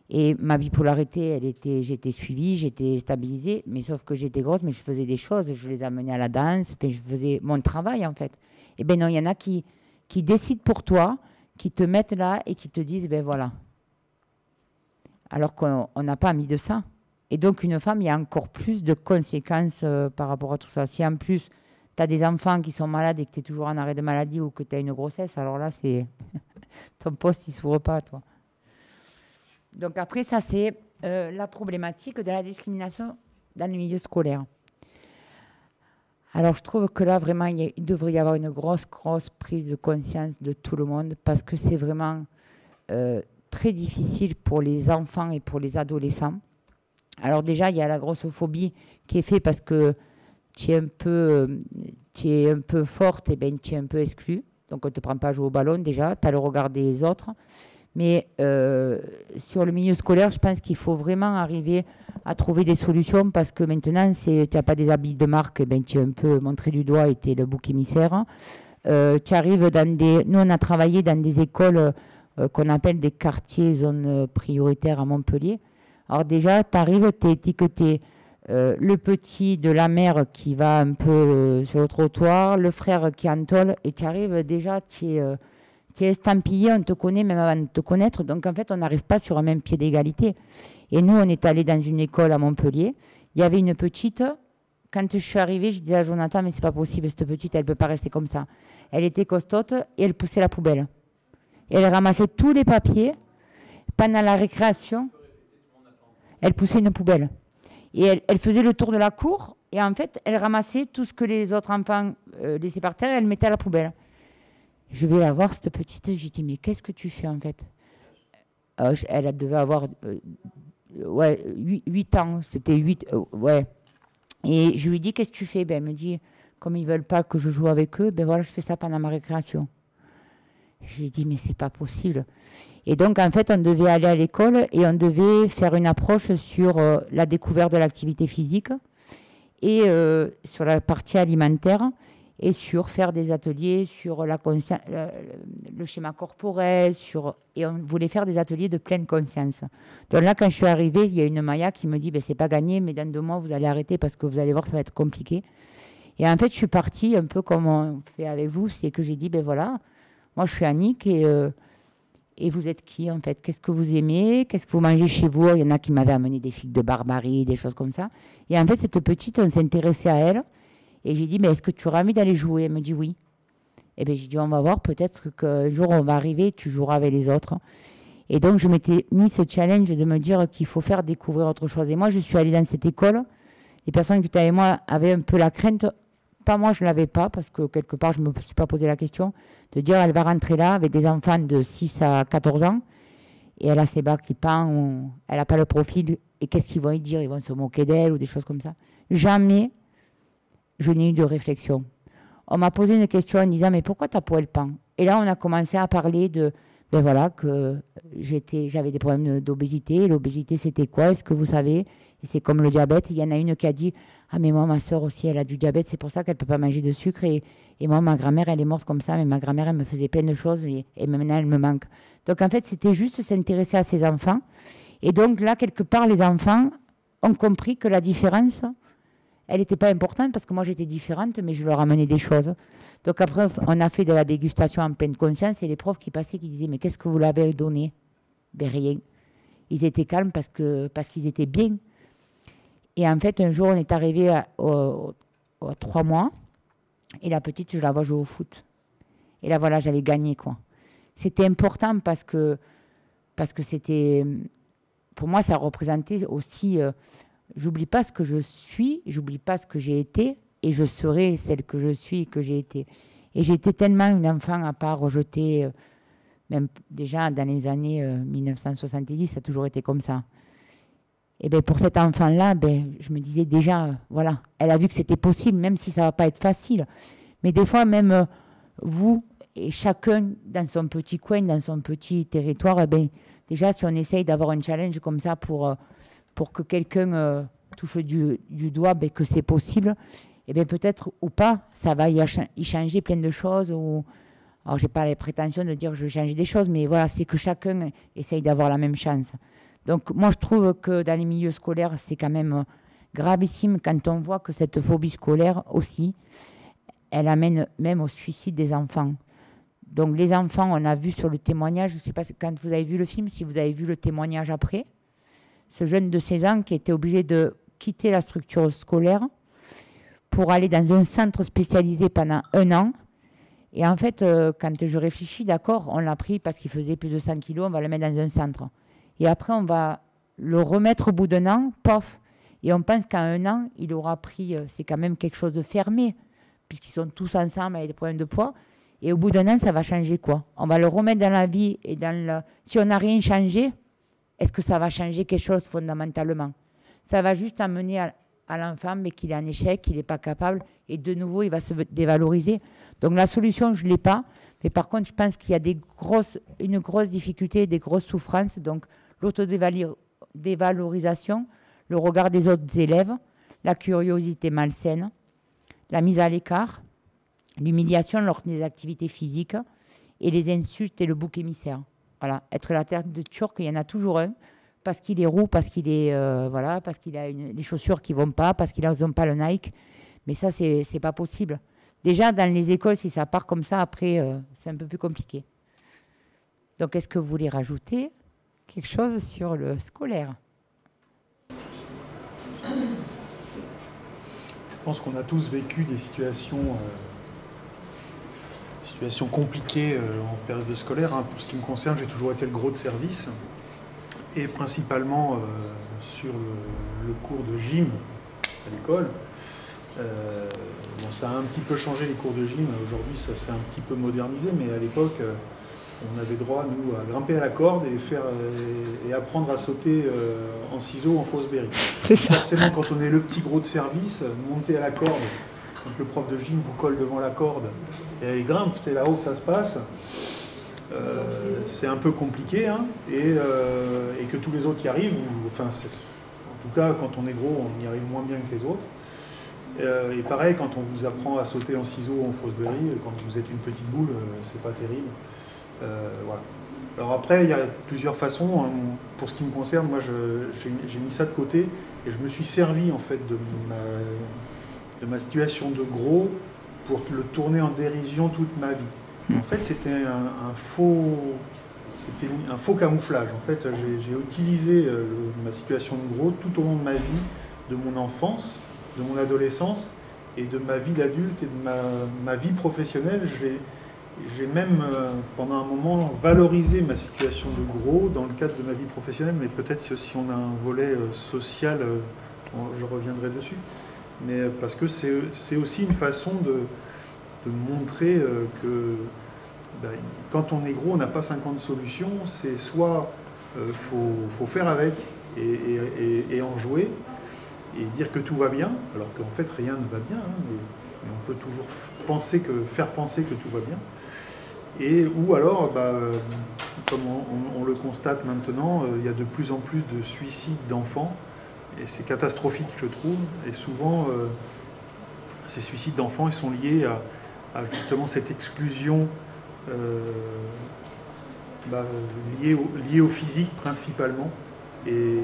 et ma bipolarité, j'étais suivie, j'étais stabilisée, mais sauf que j'étais grosse, mais je faisais des choses, je les amenais à la danse, je faisais mon travail en fait. Et bien non, il y en a qui décident pour toi, qui te mettent là et qui te disent, ben voilà. Alors qu'on n'a pas mis de ça. Et donc une femme, il y a encore plus de conséquences par rapport à tout ça. Si en plus, tu as des enfants qui sont malades et que tu es toujours en arrêt de maladie ou que tu as une grossesse, alors là, c'est ton poste, il ne s'ouvre pas, toi. Donc après, ça, c'est la problématique de la discrimination dans le milieu scolaire. Alors, je trouve que là, vraiment, il devrait y avoir une grosse prise de conscience de tout le monde parce que c'est vraiment très difficile pour les enfants et pour les adolescents. Alors déjà, il y a la grossophobie qui est faite parce que tu es un peu forte, et ben, tu es un peu exclue. Donc, on ne te prend pas à jouer au ballon déjà, tu as le regard des autres. Mais sur le milieu scolaire, je pense qu'il faut vraiment arriver à trouver des solutions parce que maintenant, tu n'as pas des habits de marque, ben, tu es un peu montré du doigt et tu es le bouc émissaire. Tu arrives dans des... Nous, on a travaillé dans des écoles qu'on appelle des quartiers, zones prioritaires à Montpellier. Alors déjà, tu arrives, tu es étiqueté le petit de la mère qui va un peu sur le trottoir, le frère qui entole, et tu arrives déjà, tu es estampillé, on te connaît même avant de te connaître. Donc, en fait, on n'arrive pas sur un même pied d'égalité. Et nous, on est allé dans une école à Montpellier. Il y avait une petite. Quand je suis arrivée, je disais à Jonathan, mais c'est pas possible, cette petite, elle ne peut pas rester comme ça. Elle était costote et elle poussait la poubelle. Et elle ramassait tous les papiers. Pendant la récréation, elle poussait une poubelle. Et elle faisait le tour de la cour. Et en fait, elle ramassait tout ce que les autres enfants laissaient par terre et elle mettait à la poubelle. Je vais la voir, cette petite. J'ai dit, mais qu'est-ce que tu fais en fait? Elle devait avoir 8 ans. C'était 8. Ouais. Et je lui dis, qu'est-ce que tu fais? Ben, elle me dit, comme ils ne veulent pas que je joue avec eux, ben voilà, je fais ça pendant ma récréation. J'ai dit, mais c'est pas possible. Et donc, en fait, on devait aller à l'école et on devait faire une approche sur la découverte de l'activité physique et sur la partie alimentaire. Et sur faire des ateliers sur le schéma corporel, et on voulait faire des ateliers de pleine conscience. Donc là, quand je suis arrivée, il y a une Maya qui me dit, ben, c'est pas gagné, mais dans 2 mois, vous allez arrêter parce que vous allez voir, ça va être compliqué. Et en fait, je suis partie un peu comme on fait avec vous, c'est que j'ai dit, ben voilà, moi je suis Annick et vous êtes qui en fait? Qu'est-ce que vous aimez? Qu'est-ce que vous mangez chez vous? Il y en a qui m'avaient amené des figues de Barbarie, des choses comme ça. Et en fait, cette petite, on s'intéressait à elle. Et j'ai dit, mais est-ce que tu auras envie d'aller jouer? Elle me dit oui. Et bien j'ai dit, on va voir, peut-être qu'un jour on va arriver, tu joueras avec les autres. Et donc je m'étais mis ce challenge de me dire qu'il faut faire découvrir autre chose. Et moi, je suis allée dans cette école. Les personnes qui étaient avec moi avaient un peu la crainte. Pas moi, je ne l'avais pas, parce que quelque part, je ne me suis pas posé la question, de dire, elle va rentrer là avec des enfants de 6 à 14 ans. Et elle a ses bacs qui pendent, elle n'a pas le profil. Et qu'est-ce qu'ils vont y dire? Ils vont se moquer d'elle ou des choses comme ça. Jamais je n'ai eu de réflexion. On m'a posé une question en disant, mais pourquoi ta peau elle pend? Et là, on a commencé à parler de, ben voilà, que j'avais des problèmes d'obésité. L'obésité, c'était quoi? Est-ce que vous savez? Et c'est comme le diabète. Il y en a une qui a dit, ah mais moi, ma soeur aussi, elle a du diabète, c'est pour ça qu'elle ne peut pas manger de sucre. Et moi, ma grand-mère, elle est morte comme ça, mais ma grand-mère, elle me faisait plein de choses et maintenant, elle me manque. Donc, en fait, c'était juste s'intéresser à ses enfants. Et donc, là, quelque part, les enfants ont compris que la différence, elle n'était pas importante parce que moi j'étais différente, mais je leur amenais des choses. Donc après, on a fait de la dégustation en pleine conscience et les profs qui passaient, qui disaient, mais qu'est-ce que vous leur avez donné? Ben rien. Ils étaient calmes parce qu'ils étaient bien. Et en fait, un jour, on est arrivé à 3 mois et la petite, je la vois jouer au foot. Et là, voilà, j'avais gagné, quoi. C'était important parce que c'était, pour moi, ça représentait aussi... j'oublie pas ce que je suis, j'oublie pas ce que j'ai été, et je serai celle que je suis et que j'ai été. Et j'étais tellement une enfant à pas rejeter, même déjà dans les années 1970, ça a toujours été comme ça. Et bien pour cet enfant-là, je me disais déjà, voilà, elle a vu que c'était possible, même si ça ne va pas être facile. Mais des fois, même vous et chacun dans son petit coin, dans son petit territoire, déjà si on essaye d'avoir un challenge comme ça pour que quelqu'un touche du doigt que c'est possible, et bien peut-être ou pas, ça va y changer plein de choses. Alors, je n'ai pas les prétentions de dire que je change des choses, mais voilà, c'est que chacun essaye d'avoir la même chance. Donc, moi, je trouve que dans les milieux scolaires, c'est quand même gravissime quand on voit que cette phobie scolaire aussi, elle amène même au suicide des enfants. Donc, les enfants, on a vu sur le témoignage, je ne sais pas quand vous avez vu le film, si vous avez vu le témoignage après, ce jeune de 16 ans qui était obligé de quitter la structure scolaire pour aller dans un centre spécialisé pendant 1 an. Et en fait, quand je réfléchis, d'accord, on l'a pris parce qu'il faisait plus de 100 kilos, on va le mettre dans un centre. Et après, on va le remettre au bout d'1 an, pof. Et on pense qu'en 1 an, il aura pris, c'est quand même quelque chose de fermé, puisqu'ils sont tous ensemble avec des problèmes de poids. Et au bout d'1 an, ça va changer quoi? On va le remettre dans la vie et si on n'a rien changé, est-ce que ça va changer quelque chose fondamentalement? Ça va juste amener à l'enfant, mais qu'il est en échec, qu'il n'est pas capable, et de nouveau, il va se dévaloriser. Donc la solution, je ne l'ai pas, mais par contre, je pense qu'il y a une grosse difficulté, des grosses souffrances, donc l'autodévalorisation, le regard des autres élèves, la curiosité malsaine, la mise à l'écart, l'humiliation lors des activités physiques, et les insultes et le bouc émissaire. Voilà, être la tête de Turc, il y en a toujours un, parce qu'il est roux, parce qu'il est parce qu'il a les chaussures qui vont pas, parce qu'il n'a pas le Nike. Mais ça, c'est pas possible. Déjà, dans les écoles, si ça part comme ça, après, c'est un peu plus compliqué. Donc, est-ce que vous voulez rajouter quelque chose sur le scolaire? Je pense qu'on a tous vécu des situations compliquées en période scolaire. Pour ce qui me concerne, j'ai toujours été le gros de service. Et principalement sur le cours de gym à l'école. Ça a un petit peu changé les cours de gym. Aujourd'hui, ça s'est un petit peu modernisé, mais à l'époque, on avait droit, nous, à grimper à la corde et apprendre à sauter en ciseaux en fausse berry. C'est ça. Forcément, quand on est le petit gros de service, monter à la corde, quand le prof de gym vous colle devant la corde et elle grimpe, c'est là-haut que ça se passe. C'est un peu compliqué, hein, et que tous les autres y arrivent, en tout cas quand on est gros on y arrive moins bien que les autres, et pareil quand on vous apprend à sauter en ciseaux ou en fausse berry, quand vous êtes une petite boule, c'est pas terrible. Voilà. Alors après il y a plusieurs façons, hein. Pour ce qui me concerne, moi j'ai mis ça de côté et je me suis servi en fait de ma situation de gros pour le tourner en dérision toute ma vie. En fait, c'était un faux camouflage. En fait, j'ai utilisé ma situation de gros tout au long de ma vie, de mon enfance, de mon adolescence et de ma vie d'adulte et de ma vie professionnelle. J'ai même, pendant un moment, valorisé ma situation de gros dans le cadre de ma vie professionnelle, mais peut-être que si on a un volet social, je reviendrai dessus. Mais parce que c'est aussi une façon de montrer que quand on est gros, on n'a pas 50 solutions, c'est soit faut faire avec et en jouer et dire que tout va bien, alors qu'en fait rien ne va bien, hein, mais on peut toujours faire penser que tout va bien, ou alors, comme on le constate maintenant, il y a de plus en plus de suicides d'enfants, et c'est catastrophique je trouve, et souvent ces suicides d'enfants ils sont liés à justement cette exclusion liée au physique principalement, et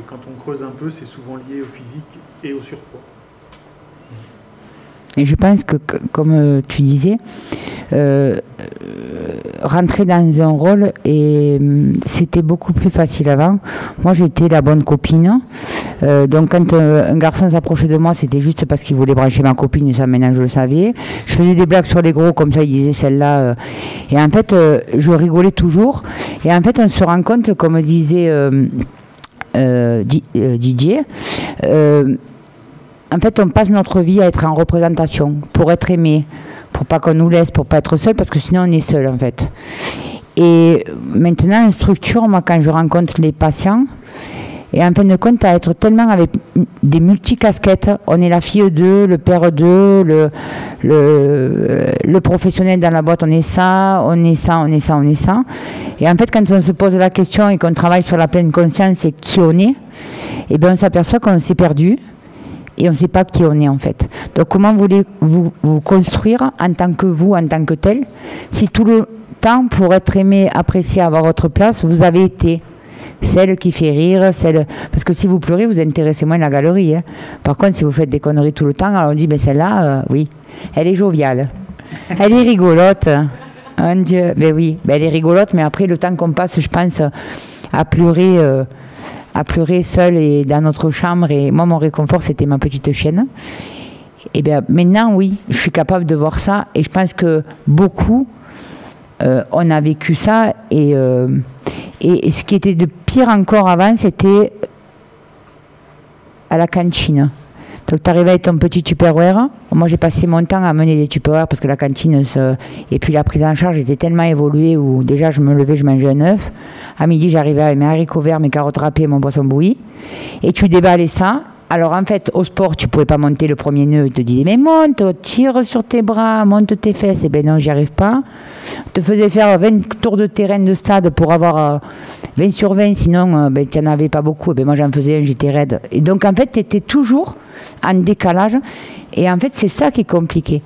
quand on creuse un peu, c'est souvent lié au physique et au surpoids. Et je pense que, comme tu disais, rentrer dans un rôle, et c'était beaucoup plus facile avant. Moi, j'étais la bonne copine. Donc, quand un garçon s'approchait de moi, c'était juste parce qu'il voulait brancher ma copine, et ça, maintenant, je le savais. Je faisais des blagues sur les gros, comme ça, il disait celle-là. Et en fait, je rigolais toujours. Et en fait, on se rend compte, comme disait Didier, en fait, on passe notre vie à être en représentation, pour être aimé, pour pas qu'on nous laisse, pour pas être seul, parce que sinon on est seul en fait. Et maintenant, une structure, moi quand je rencontre les patients, et en fin de compte, à être tellement avec des multicasquettes, on est la fille d'eux, le père d'eux, le professionnel dans la boîte, on est ça, on est ça, on est ça, on est ça. Et en fait, quand on se pose la question et qu'on travaille sur la pleine conscience et qui on est, eh bien on s'aperçoit qu'on s'est perdu et on ne sait pas qui on est en fait. Donc comment voulez-vous vous construire en tant que vous, en tant que tel, si tout le temps, pour être aimé, apprécié, avoir votre place, vous avez été celle qui fait rire, parce que si vous pleurez, vous intéressez moins la galerie. Hein. Par contre, si vous faites des conneries tout le temps, alors on dit, mais celle-là, oui, elle est joviale. Elle est rigolote. Mon Dieu, ben oui, ben elle est rigolote, mais après, le temps qu'on passe, je pense, à pleurer seule et dans notre chambre. Et moi, mon réconfort, c'était ma petite chienne. Et bien maintenant, oui, je suis capable de voir ça. Et je pense que beaucoup, on a vécu ça. Et ce qui était de pire encore avant, c'était à la cantine. Donc tu arrivais avec ton petit Tupperware. Moi j'ai passé mon temps à mener des Tupperware parce que la cantine et puis la prise en charge était tellement évoluée où déjà je me levais, je mangeais un œuf. À midi j'arrivais avec mes haricots verts, mes carottes râpées et mon poisson bouilli. Et tu déballais ça. Alors en fait au sport tu pouvais pas monter le premier nœud. Ils te disaient mais monte, tire sur tes bras, monte tes fesses. Et ben non, j'y arrive pas. On te faisait faire 20 tours de terrain de stade pour avoir 20 sur 20, sinon ben, tu n'en avais pas beaucoup. Et ben, moi j'en faisais un, j'étais raide. Et donc en fait tu étais toujours en décalage. Et en fait c'est ça qui est compliqué.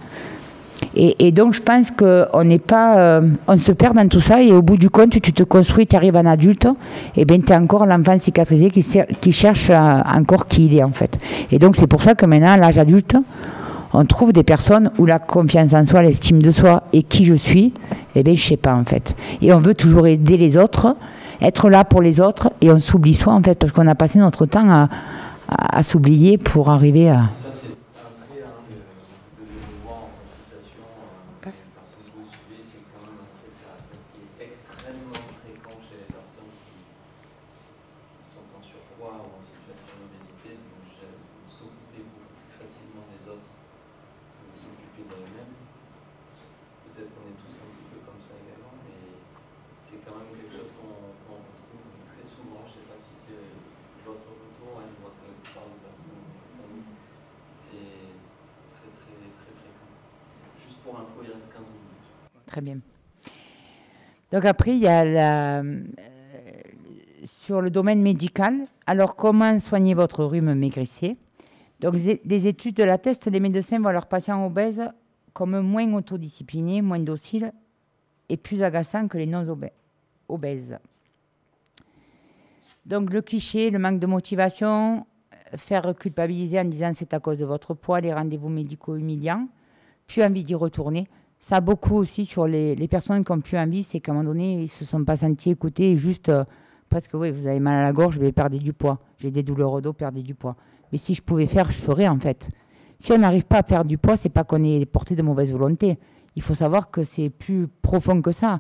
Et donc je pense qu'on n'est pas, on se perd dans tout ça et au bout du compte tu te construis, tu arrives en adulte et bien tu es encore l'enfant cicatrisé qui cherche encore qui il est en fait. Et donc c'est pour ça que maintenant à l'âge adulte on trouve des personnes où la confiance en soi, l'estime de soi et qui je suis, eh bien je sais pas en fait. Et on veut toujours aider les autres, être là pour les autres et on s'oublie soi en fait parce qu'on a passé notre temps à s'oublier pour arriver à... Très bien. Donc après, il y a sur le domaine médical. Alors, comment soigner votre rhume maigrissé? Donc, les études l'attestent, les médecins voient leurs patients obèses comme moins autodisciplinés, moins dociles et plus agaçants que les non-obèses. Donc, le cliché, le manque de motivation, faire culpabiliser en disant c'est à cause de votre poids, les rendez-vous médicaux humiliants, puis envie d'y retourner. Ça, beaucoup aussi sur les personnes qui n'ont plus envie, c'est qu'à un moment donné, ils ne se sont pas sentis écoutés, juste parce que oui, vous avez mal à la gorge, je vais perdre du poids. J'ai des douleurs au dos, perdre du poids. Mais si je pouvais faire, je ferais en fait. Si on n'arrive pas à perdre du poids, c'est pas qu'on est porté de mauvaise volonté. Il faut savoir que c'est plus profond que ça.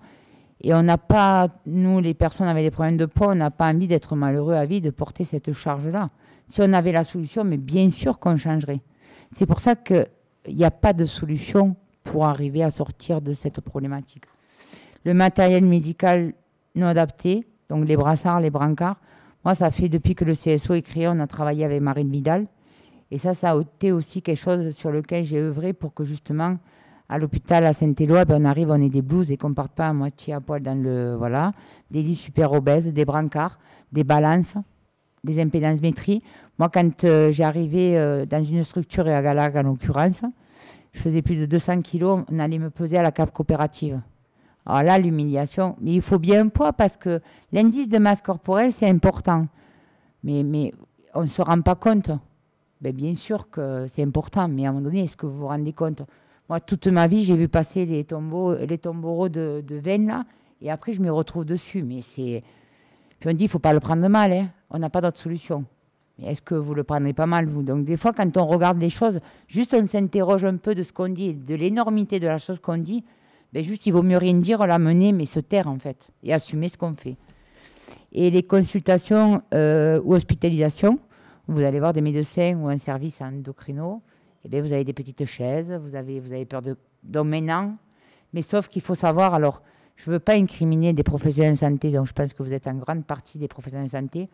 Et on n'a pas, nous les personnes avec des problèmes de poids, on n'a pas envie d'être malheureux à vie, de porter cette charge-là. Si on avait la solution, mais bien sûr qu'on changerait. C'est pour ça qu'il n'y a pas de solution pour arriver à sortir de cette problématique. Le matériel médical non adapté, donc les brassards, les brancards, moi ça fait depuis que le CSO est créé, on a travaillé avec Marine Vidal, et ça a été aussi quelque chose sur lequel j'ai œuvré pour que justement à l'hôpital à Saint-Éloi, on arrive, on ait des blouses et qu'on ne parte pas à moitié à poil dans le... Voilà, des lits super obèses, des brancards, des balances, des impédances métrie. Moi, quand j'ai arrivé dans une structure, et à Galag en l'occurrence, je faisais plus de 200 kilos, on allait me peser à la cave coopérative. Alors là, l'humiliation, mais il faut bien un poids parce que l'indice de masse corporelle, c'est important. Mais on ne se rend pas compte. Ben, bien sûr que c'est important, mais à un moment donné, est-ce que vous vous rendez compte? Moi, toute ma vie, j'ai vu passer les tombereaux de veines, là, et après, je me retrouve dessus. Mais c'est... Puis on dit, il ne faut pas le prendre mal, hein. On n'a pas d'autre solution. Mais est-ce que vous le prendrez pas mal, vous? Donc, des fois, quand on regarde les choses, juste on s'interroge un peu de ce qu'on dit, de l'énormité de la chose qu'on dit, ben juste, il vaut mieux rien dire, la mener, mais se taire, en fait, et assumer ce qu'on fait. Et les consultations ou hospitalisations, vous allez voir des médecins ou un service endocrino, et bien vous avez des petites chaises, vous avez peur Donc maintenant, mais sauf qu'il faut savoir, alors, je ne veux pas incriminer des professionnels de santé, donc je pense que vous êtes en grande partie des professionnels de santé.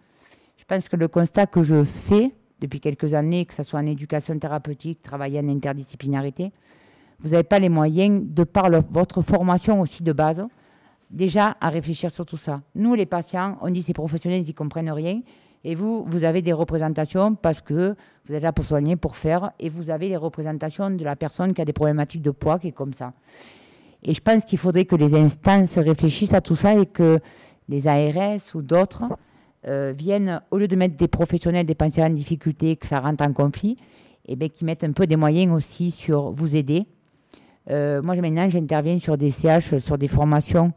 Je pense que le constat que je fais depuis quelques années, que ce soit en éducation thérapeutique, travailler en interdisciplinarité, vous n'avez pas les moyens, de par votre formation aussi de base, déjà à réfléchir sur tout ça. Nous, les patients, on dit ces professionnels, ils n'y comprennent rien. Et vous, vous avez des représentations parce que vous êtes là pour soigner, pour faire, et vous avez les représentations de la personne qui a des problématiques de poids, qui est comme ça. Et je pense qu'il faudrait que les instances réfléchissent à tout ça et que les ARS ou d'autres viennent, au lieu de mettre des professionnels, des patients en difficulté, que ça rentre en conflit, et bien qu'ils mettent un peu des moyens aussi sur vous aider. Moi, maintenant, j'interviens sur des CH, sur des formations,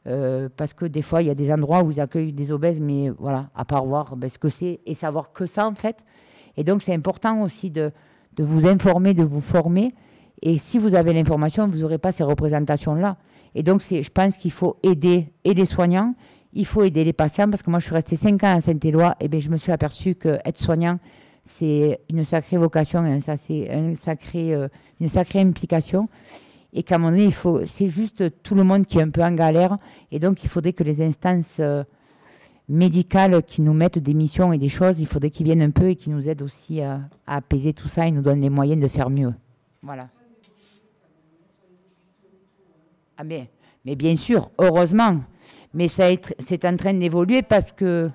parce que des fois, il y a des endroits où ils accueillent des obèses, mais voilà, à part voir ce que c'est et savoir que ça, en fait. Et donc, c'est important aussi de vous informer, de vous former. Et si vous avez l'information, vous n'aurez pas ces représentations-là. Et donc, je pense qu'il faut aider les soignants, il faut aider les patients, parce que moi, je suis restée 5 ans à Saint-Éloi, et bien, je me suis aperçue qu'être soignant, c'est une sacrée vocation, une sacrée implication. Et qu'à un moment donné, c'est juste tout le monde qui est un peu en galère. Et donc, il faudrait que les instances médicales qui nous mettent des missions et des choses, il faudrait qu'ils viennent un peu et qu'ils nous aident aussi à apaiser tout ça et nous donnent les moyens de faire mieux. Voilà. Ah mais bien sûr, heureusement. Mais c'est en train d'évoluer parce que...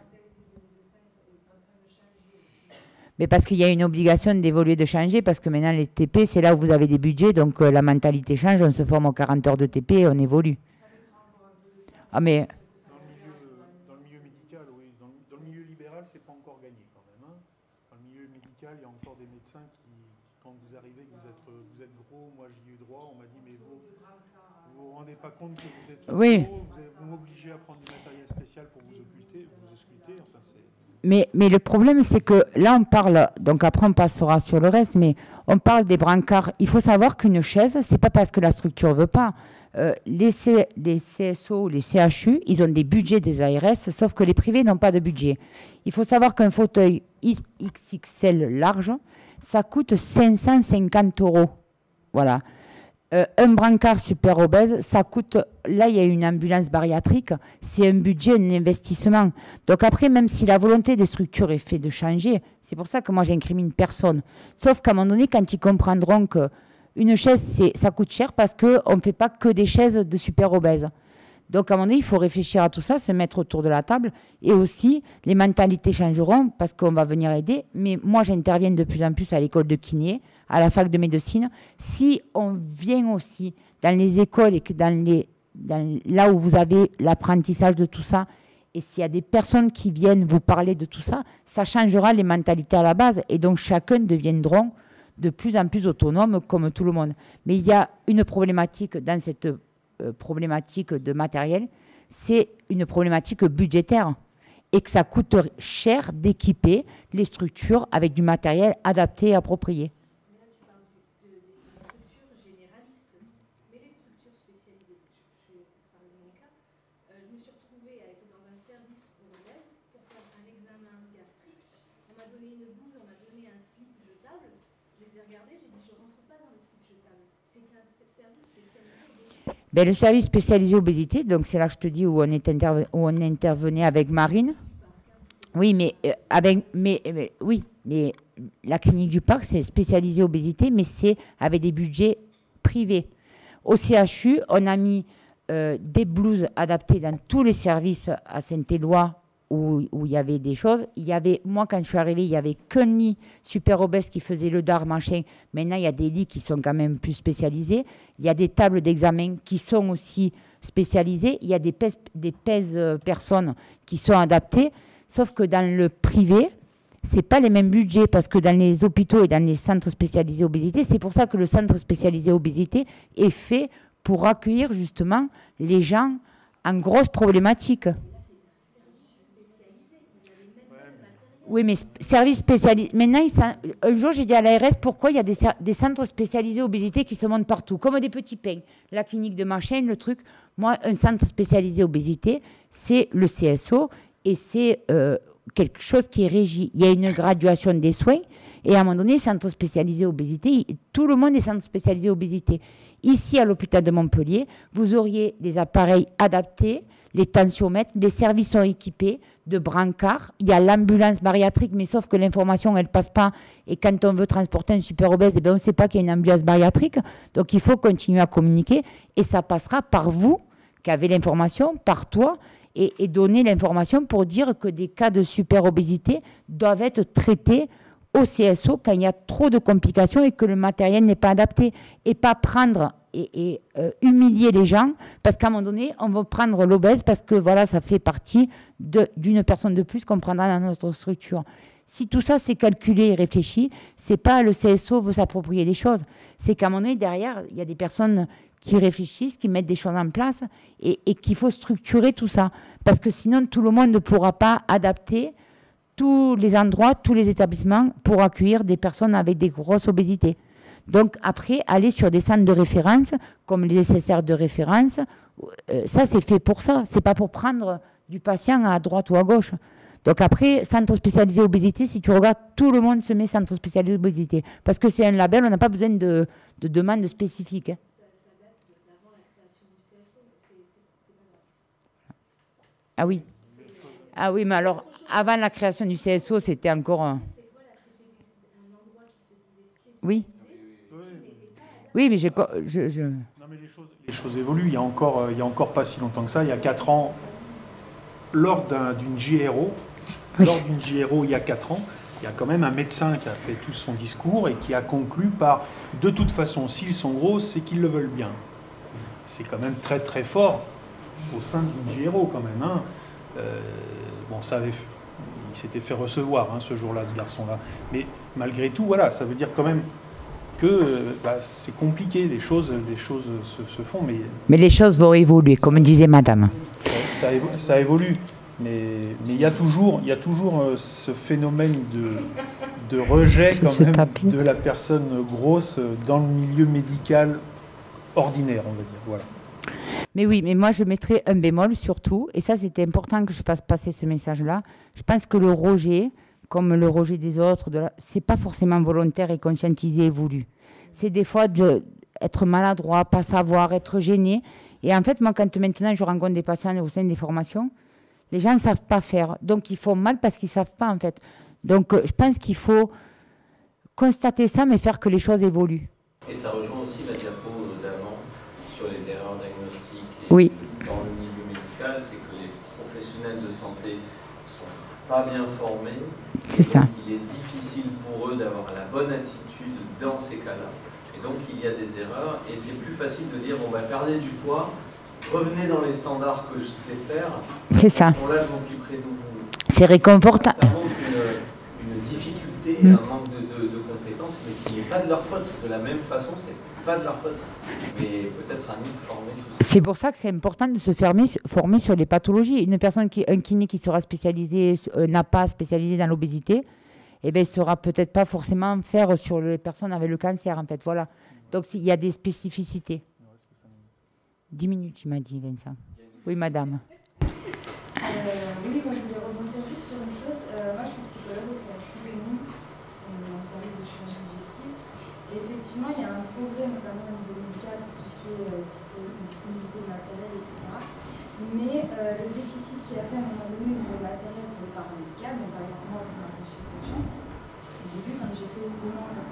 Mais parce qu'il y a une obligation d'évoluer, de changer, parce que maintenant les TP, c'est là où vous avez des budgets, donc la mentalité change, on se forme aux 40 heures de TP et on évolue. Ah mais... Dans le milieu médical, oui. Dans le milieu libéral, c'est pas encore gagné quand même. Hein. Dans le milieu médical, il y a encore des médecins qui, quand vous arrivez, que vous êtes gros, moi j'y ai eu droit, on m'a dit, mais vous vous rendez pas compte que vous êtes oui. gros, vous m'obligez à prendre du matériel spécial pour vous occulter, enfin c'est... Mais le problème, c'est que là, on parle, donc après on passera sur le reste, mais on parle des brancards. Il faut savoir qu'une chaise, c'est pas parce que la structure ne veut pas. Les CSO, les CHU, ils ont des budgets des ARS, sauf que les privés n'ont pas de budget. Il faut savoir qu'un fauteuil XXL large, ça coûte 550 €. Voilà. Un brancard super obèse, ça coûte... Là, il y a une ambulance bariatrique, c'est un budget, un investissement. Donc après, même si la volonté des structures est faite de changer, c'est pour ça que moi, j'incrimine personne. Sauf qu'à un moment donné, quand ils comprendront qu'une chaise, ça coûte cher parce qu'on ne fait pas que des chaises de super obèses. Donc à un moment donné, il faut réfléchir à tout ça, se mettre autour de la table. Et aussi, les mentalités changeront parce qu'on va venir aider. Mais moi, j'interviens de plus en plus à l'école de kiné, à la fac de médecine. Si on vient aussi dans les écoles et que là où vous avez l'apprentissage de tout ça, et s'il y a des personnes qui viennent vous parler de tout ça, ça changera les mentalités à la base. Et donc chacun deviendra de plus en plus autonome comme tout le monde. Mais il y a une problématique dans cette problématique de matériel, c'est une problématique budgétaire. Et que ça coûte cher d'équiper les structures avec du matériel adapté et approprié. Ben, le service spécialisé obésité, donc c'est là que je te dis où on intervenait avec Marine. Oui, mais la clinique du Parc, c'est spécialisé obésité, mais c'est avec des budgets privés. Au CHU, on a mis des blouses adaptées dans tous les services à Saint-Éloi où il y avait des choses. Moi, quand je suis arrivée, il n'y avait qu'un lit super obèse qui faisait le DAR, machin. Maintenant, il y a des lits qui sont quand même plus spécialisés. Il y a des tables d'examen qui sont aussi spécialisées. Il y a des pèses personnes qui sont adaptées. Sauf que dans le privé, ce n'est pas les mêmes budgets parce que dans les hôpitaux et dans les centres spécialisés obésité, c'est pour ça que le centre spécialisé obésité est fait pour accueillir justement les gens en grosse problématique. Oui, mais service spécialisé. Maintenant, un jour, j'ai dit à l'ARS pourquoi il y a des centres spécialisés obésité qui se montent partout, comme des petits pains. La clinique de machin, le truc. Moi, un centre spécialisé obésité, c'est le CSO et c'est quelque chose qui est régi. Il y a une graduation des soins et à un moment donné, centre spécialisé obésité, tout le monde est centre spécialisé obésité. Ici, à l'hôpital de Montpellier, vous auriez les appareils adaptés, les tensiomètres, les services sont équipés de brancards. Il y a l'ambulance bariatrique, mais sauf que l'information, elle ne passe pas. Et quand on veut transporter un super obèse, eh bien, on ne sait pas qu'il y a une ambulance bariatrique. Donc, il faut continuer à communiquer. Et ça passera par vous, qui avez l'information, par toi, et donner l'information pour dire que des cas de super obésité doivent être traités au CSO quand il y a trop de complications et que le matériel n'est pas adapté. Et pas prendre et humilier les gens, parce qu'à un moment donné, on va prendre l'obèse parce que voilà, ça fait partie d'une personne de plus qu'on prendra dans notre structure. Si tout ça c'est calculé et réfléchi, c'est pas le CSO veut s'approprier des choses. C'est qu'à un moment donné, derrière, il y a des personnes qui réfléchissent, qui mettent des choses en place et qu'il faut structurer tout ça. Parce que sinon, tout le monde ne pourra pas adapter tous les endroits, tous les établissements pour accueillir des personnes avec des grosses obésités. Donc après, aller sur des centres de référence, comme les SSR de référence, ça c'est fait pour ça. C'est pas pour prendre du patient à droite ou à gauche. Donc après, centre spécialisé obésité, si tu regardes, tout le monde se met centre spécialisé obésité. Parce que c'est un label, on n'a pas besoin de demande spécifique. Hein. Ah oui. Ah oui, mais alors, avant la création du CSO, c'était encore... Oui. Oui, mais Non, mais les choses évoluent. Il y a encore pas si longtemps que ça, il y a 4 ans, lors d'une JRO, il y a 4 ans, il y a quand même un médecin qui a fait tout son discours et qui a conclu par « de toute façon, s'ils sont gros, c'est qu'ils le veulent bien ». C'est quand même très très fort au sein d'une JRO quand même. Hein. Bon, il s'était fait recevoir ce jour-là, ce garçon-là. Mais malgré tout, voilà, ça veut dire quand même que c'est compliqué, les choses se font. Mais les choses vont évoluer, comme disait madame. Ça évolue, mais il y a toujours ce phénomène de rejet quand même de la personne grosse dans le milieu médical ordinaire, on va dire. Voilà. Mais oui, mais moi je mettrais un bémol surtout, et ça c'était important que je fasse passer ce message-là. Je pense que le rejet, comme le rejet des autres, c'est pas forcément volontaire et conscientisé et voulu. C'est des fois être maladroit, pas savoir, être gêné. Et en fait, moi maintenant je rencontre des patients au sein des formations, les gens ne savent pas faire. Donc ils font mal parce qu'ils ne savent pas en fait. Donc je pense qu'il faut constater ça, mais faire que les choses évoluent. Et ça rejoint aussi la diapo d'avant sur les erreurs diagnostiques. Oui. Dans le milieu médical, c'est que les professionnels de santé ne sont pas bien formés. C'est ça. Il est difficile pour eux d'avoir la bonne attitude dans ces cas-là. Et donc il y a des erreurs. Et c'est plus facile de dire, bon, perdez du poids, revenez dans les standards que je sais faire. C'est ça. Pour là, je m'occuperai de vous. C'est réconfortant. Ça montre une difficulté, un manque de compétences, mais qui n'est pas de leur faute. De la même façon, c'est pas de leur faute. Mais peut-être à nous de former tout ça. C'est pour ça que c'est important de se former sur les pathologies. Un kiné qui sera spécialisé, n'a pas spécialisé dans l'obésité, eh bien, il ne saura peut-être pas forcément faire sur les personnes avec le cancer, en fait. Voilà. Donc, il y a des spécificités. 10 minutes, il m'a dit, Vincent. Oui, madame. Oui, moi, je voulais rebondir juste sur une chose. Moi, je suis psychologue au CHU, dans un service de chirurgie digestive. Et effectivement, il y a un progrès, notamment au niveau médical, pour tout ce qui est disponibilité de matériel, etc. Mais le déficit qu'il y a fait à un moment donné au niveau matériel pour le paramédical, donc par exemple, moi, pour ma consultation, au début, quand j'ai fait une demande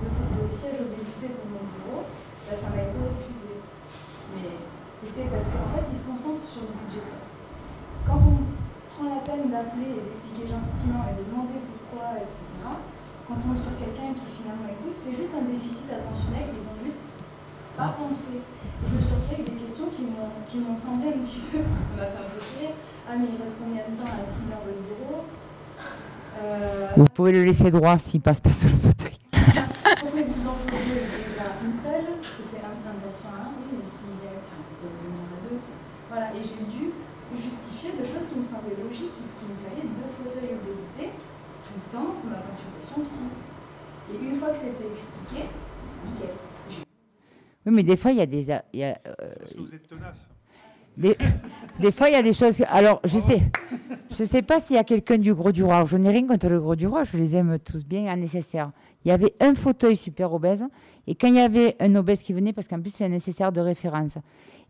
de siège obésité pour mon bureau, ça m'a été refusé. Mais c'était parce qu'en fait, ils se concentrent sur le budget. Quand on prend la peine d'appeler et d'expliquer gentiment et de demander pourquoi, etc., quand on est sur quelqu'un qui finalement écoute, c'est juste un déficit attentionnel, ils ont juste pas pensé. Et je me suis retrouvée avec des questions qui m'ont semblé un petit peu, ça m'a fait un peu sourire. Ah, mais il reste combien de temps assis dans votre bureau Vous pouvez le laisser droit s'il passe pas sur le fauteuil. Pourquoi il vous en faut deux? Une seule, parce que c'est un patient à un, oui, mais s'il y a on peut venir à deux. Voilà, et j'ai dû justifier de choses qui me semblaient logiques, qu'il me fallait 2 fauteuils obésité tout le temps pour ma consultation psy. Et une fois que c'était expliqué, nickel. Oui, mais des fois, il y a des... Parce que vous êtes tenace. Des fois, il y a des choses... Alors, je sais pas s'il y a quelqu'un du Gros du Roi. Je n'ai rien contre le Gros du Roi, je les aime tous bien, nécessaire. Il y avait un fauteuil super obèse, et quand il y avait un obèse qui venait, parce qu'en plus, c'est un nécessaire de référence,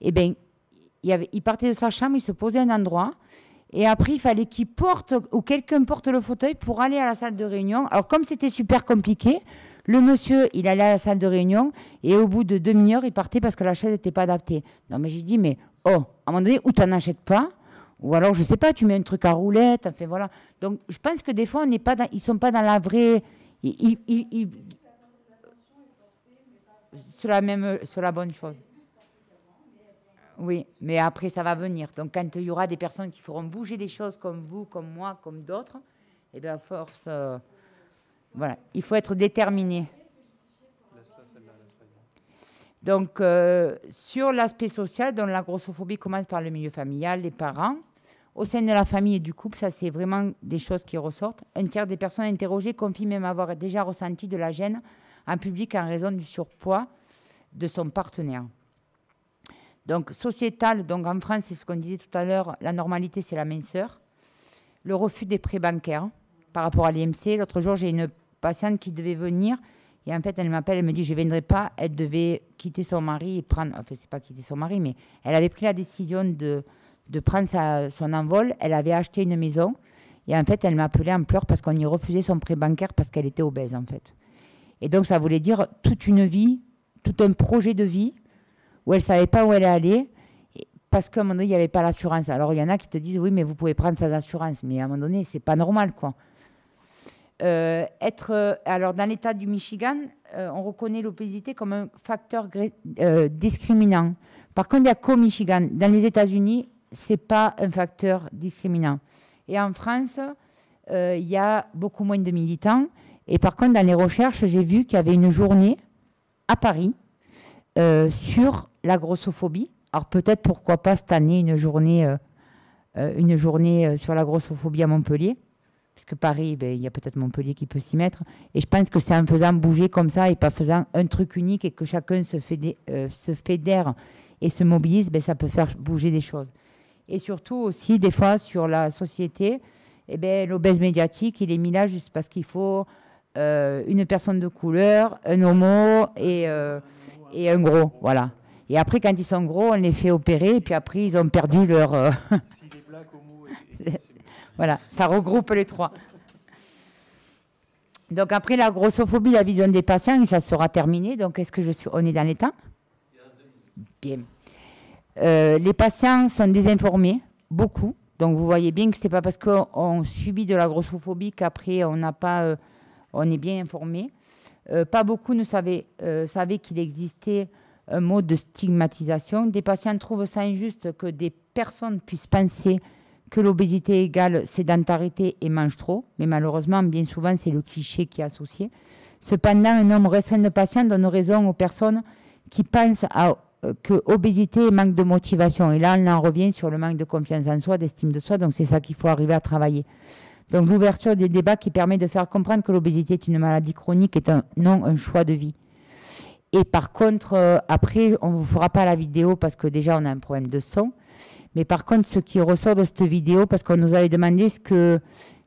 eh bien, il partait de sa chambre, il se posait à un endroit, et après, il fallait qu'il porte, ou quelqu'un porte le fauteuil pour aller à la salle de réunion. Alors, comme c'était super compliqué, le monsieur, il allait à la salle de réunion, et au bout de 2 demi-heures, il partait parce que la chaise n'était pas adaptée. Non, mais j'ai dit, mais à un moment donné, ou tu n'en achètes pas, ou alors, je ne sais pas, tu mets un truc à roulette, enfin voilà. Donc, je pense que des fois, ils ne sont pas dans la vraie... sur la bonne chose. Oui, mais après, ça va venir. Donc, quand il y aura des personnes qui feront bouger les choses comme vous, comme moi, comme d'autres, eh bien, à force... voilà, il faut être déterminé. Donc, sur l'aspect social, donc la grossophobie commence par le milieu familial, les parents. Au sein de la famille et du couple, ça, c'est vraiment des choses qui ressortent. Un tiers des personnes interrogées confient même avoir déjà ressenti de la gêne en public en raison du surpoids de son partenaire. Donc, sociétal, donc en France, c'est ce qu'on disait tout à l'heure, la normalité, c'est la minceur. Le refus des prêts bancaires par rapport à l'IMC. L'autre jour, j'ai une patiente qui devait venir. Et en fait, elle m'appelle, elle me dit, je ne viendrai pas. Elle devait quitter son mari et prendre... Enfin, c'est pas quitter son mari, mais elle avait pris la décision de prendre son envol. Elle avait acheté une maison. Et en fait, elle m'a appelée en pleurs parce qu'on y refusait son prêt bancaire parce qu'elle était obèse, en fait. Et donc, ça voulait dire toute une vie, tout un projet de vie où elle ne savait pas où elle allait parce qu'à un moment donné, il n'y avait pas l'assurance. Alors, il y en a qui te disent, oui, mais vous pouvez prendre sans assurance. Mais à un moment donné, ce n'est pas normal, quoi. Alors, dans l'État du Michigan, on reconnaît l'obésité comme un facteur discriminant. Par contre, il n'y a qu'au Michigan. Dans les États-Unis, ce n'est pas un facteur discriminant. Et en France, il y a beaucoup moins de militants. Et par contre, dans les recherches, j'ai vu qu'il y avait une journée à Paris sur la grossophobie. Alors peut-être, pourquoi pas, cette année, une journée sur la grossophobie à Montpellier. Puisque Paris, il y a peut-être Montpellier qui peut s'y mettre. Et je pense que c'est en faisant bouger comme ça et pas faisant un truc unique et que chacun se fédère et se mobilise, ça peut faire bouger des choses. Et surtout aussi, des fois, sur la société, l'obèse médiatique, il est mis là juste parce qu'il faut une personne de couleur, un homo et un gros. Voilà. Et après, quand ils sont gros, on les fait opérer et puis après, ils ont perdu leur... S'il est black, homo Voilà, ça regroupe les trois. Donc après la grossophobie, la vision des patients, ça sera terminé. Donc on est dans les temps? Bien. Les patients sont désinformés, beaucoup. Donc vous voyez bien que c'est pas parce qu'on subit de la grossophobie qu'après on est bien informé. Pas beaucoup ne savaient qu'il existait un mot de stigmatisation. Des patients trouvent ça injuste que des personnes puissent penser que l'obésité égale sédentarité et mange trop, mais malheureusement, bien souvent, c'est le cliché qui est associé. Cependant, un nombre restreint de patients donne raison aux personnes qui pensent que obésité et manque de motivation. Et là, on en revient sur le manque de confiance en soi, d'estime de soi, donc c'est ça qu'il faut arriver à travailler. Donc l'ouverture des débats qui permet de faire comprendre que l'obésité est une maladie chronique est non un choix de vie. Et par contre, après, on ne vous fera pas la vidéo parce que déjà, on a un problème de son. Mais par contre, ce qui ressort de cette vidéo, parce qu'on nous avait demandé ce que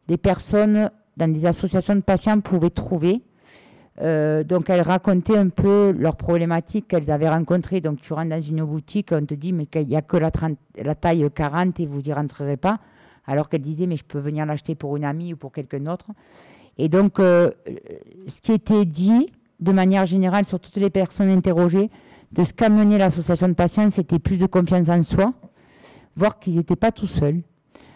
les personnes dans des associations de patients pouvaient trouver. Donc, elles racontaient un peu leurs problématiques qu'elles avaient rencontrées. Donc, tu rentres dans une boutique, on te dit, mais il n'y a que la taille 40 et vous n'y rentrerez pas. Alors qu'elles disaient, mais je peux venir l'acheter pour une amie ou pour quelqu'un d'autre. Et donc, ce qui était dit, de manière générale, sur toutes les personnes interrogées, de ce qu'amenait l'association de patients, c'était plus de confiance en soi, voir qu'ils n'étaient pas tout seuls,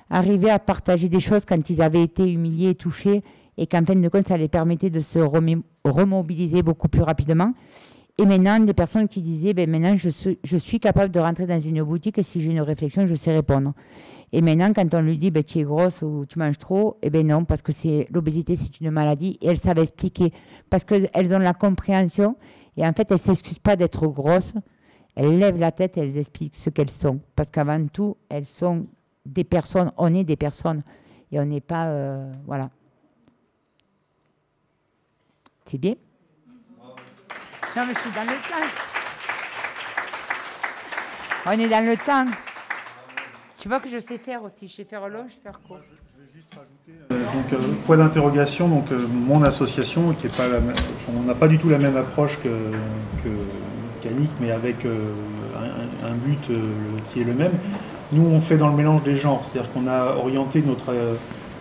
arriver à partager des choses quand ils avaient été humiliés et touchés, et qu'en fin de compte, ça les permettait de se remobiliser beaucoup plus rapidement. Et maintenant, des personnes qui disaient, maintenant, je suis capable de rentrer dans une boutique et si j'ai une réflexion, je sais répondre. Et maintenant, quand on lui dit, tu es grosse ou tu manges trop, non, parce que l'obésité, c'est une maladie, et elles savent expliquer, parce qu'elles ont la compréhension, et en fait, elles ne s'excusent pas d'être grosses. Elles lèvent la tête et elles expliquent ce qu'elles sont. Parce qu'avant tout, elles sont des personnes, on est des personnes. Et on n'est pas... voilà. C'est bien? Non, mais je suis dans le temps. On est dans le temps. Tu vois que je sais faire aussi. Je sais faire long, je sais faire court. Je vais juste rajouter. Point d'interrogation. Donc, mon association, qui est pas on n'a pas du tout la même approche qu'Annick, mais avec un but qui est le même. Nous, on fait dans le mélange des genres, c'est-à-dire qu'on a orienté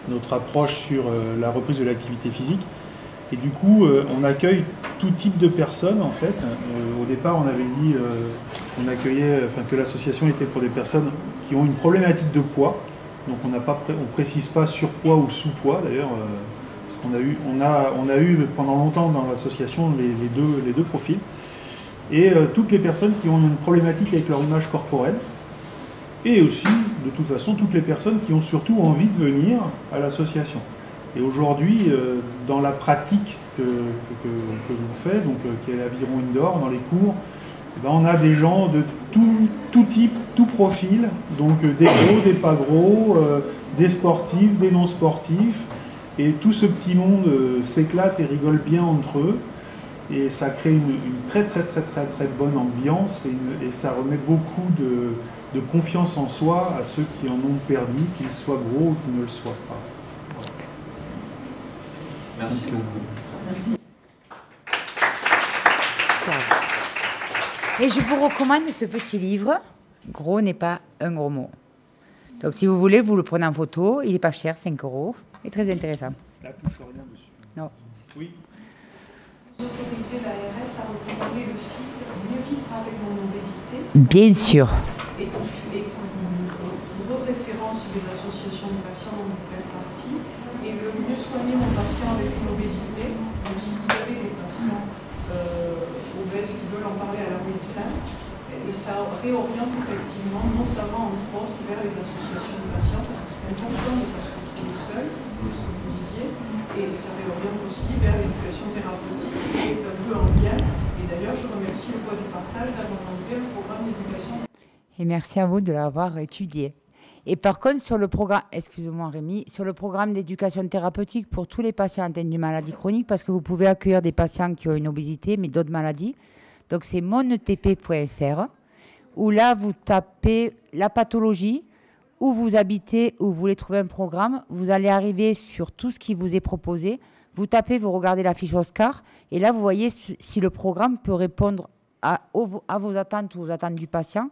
notre approche sur la reprise de l'activité physique. Et du coup, on accueille tout type de personnes, en fait. Au départ, on avait dit que l'association était pour des personnes qui ont une problématique de poids. Donc, on ne précise pas surpoids ou sous-poids, d'ailleurs. Parce on a eu pendant longtemps dans l'association les deux profils. Et toutes les personnes qui ont une problématique avec leur image corporelle. Et aussi, de toute façon, toutes les personnes qui ont surtout envie de venir à l'association. Et aujourd'hui, dans la pratique que l'on fait, donc qui est l'aviron indoor, dans les cours, on a des gens de tout type, tout profil, donc des gros, des pas gros, des sportifs, des non sportifs, et tout ce petit monde s'éclate et rigole bien entre eux, et ça crée une très bonne ambiance, et ça remet beaucoup de confiance en soi à ceux qui en ont perdu, qu'ils soient gros ou qu'ils ne le soient pas. Merci. Merci. Et je vous recommande ce petit livre. Gros n'est pas un gros mot. Donc si vous voulez, vous le prenez en photo. Il n'est pas cher, 5 €. Et très intéressant. Là, touche rien dessus. Non. Oui. Vous autorisez l'ARS à recommander le site Mieux vivre avec mon obésité Bien sûr. et qui référence les associations de patients dont vous faites partie et le mieux soigner mon patient avec une obésité. Donc, si vous avez des patients obèses qui veulent en parler à leur médecin, et ça réoriente effectivement, notamment entre autres vers les associations de patients, parce que c'est important de ne pas se retrouver seul, c'est ce que vous disiez, et ça réoriente aussi vers l'éducation thérapeutique qui est un peu en lien. Et d'ailleurs, je remercie le Voix du Partage d'avoir enlevé le programme d'éducation. Et merci à vous de l'avoir étudié. Et par contre, sur le programme, excusez-moi Rémi, sur le programme d'éducation thérapeutique pour tous les patients atteints d'une maladie chronique, parce que vous pouvez accueillir des patients qui ont une obésité, mais d'autres maladies. Donc c'est monetp.fr, où là, vous tapez la pathologie, où vous habitez, où vous voulez trouver un programme. Vous allez arriver sur tout ce qui vous est proposé. Vous tapez, vous regardez la fiche Oscar, et là, vous voyez si le programme peut répondre à vos attentes ou aux attentes du patient.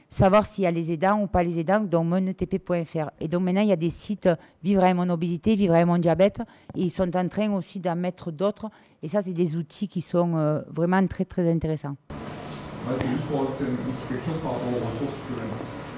Savoir s'il y a les aidants ou pas les aidants, donc monetp.fr. Et donc maintenant, il y a des sites Vivre avec mon obésité, Vivre avec mon diabète, et ils sont en train aussi d'en mettre d'autres. Et ça, c'est des outils qui sont vraiment très intéressants. Ouais, c'est juste pour ajouter quelque chose par rapport aux ressources qui peuvent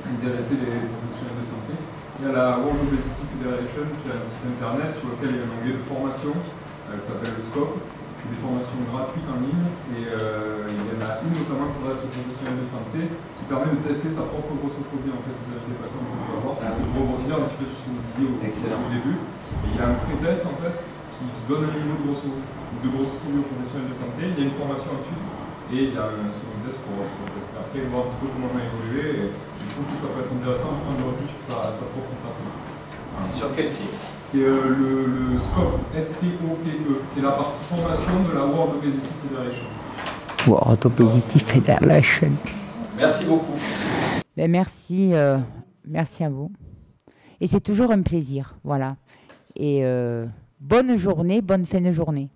intéresser les professionnels de santé. Il y a la World Obesity Federation qui a un site internet sur lequel il y a un onglet de formation qui s'appelle le SCOPE. C'est des formations gratuites en ligne et il y en a une notamment qui s'adresse aux professionnels de santé qui permet de tester sa propre grossophobie en fait des patients qu'on peut avoir. Pour rebondir un petit peu sur ce que vous disiez au début. Et il y a un pré-test en fait qui donne un niveau de grossophobie aux professionnels de santé. Il y a une formation ensuite et il y a un second test pour se tester après, voir un petit peu comment on a évolué. Et je trouve que ça peut être intéressant de prendre le recul sur sa propre pratique. C'est sur quel site? C'est le SCOPE, SCOPE, c'est la partie formation de la World Obesity Federation. World Obesity Federation. Merci beaucoup. Ben merci à vous. Et c'est toujours un plaisir, voilà. Et bonne journée, bonne fin de journée.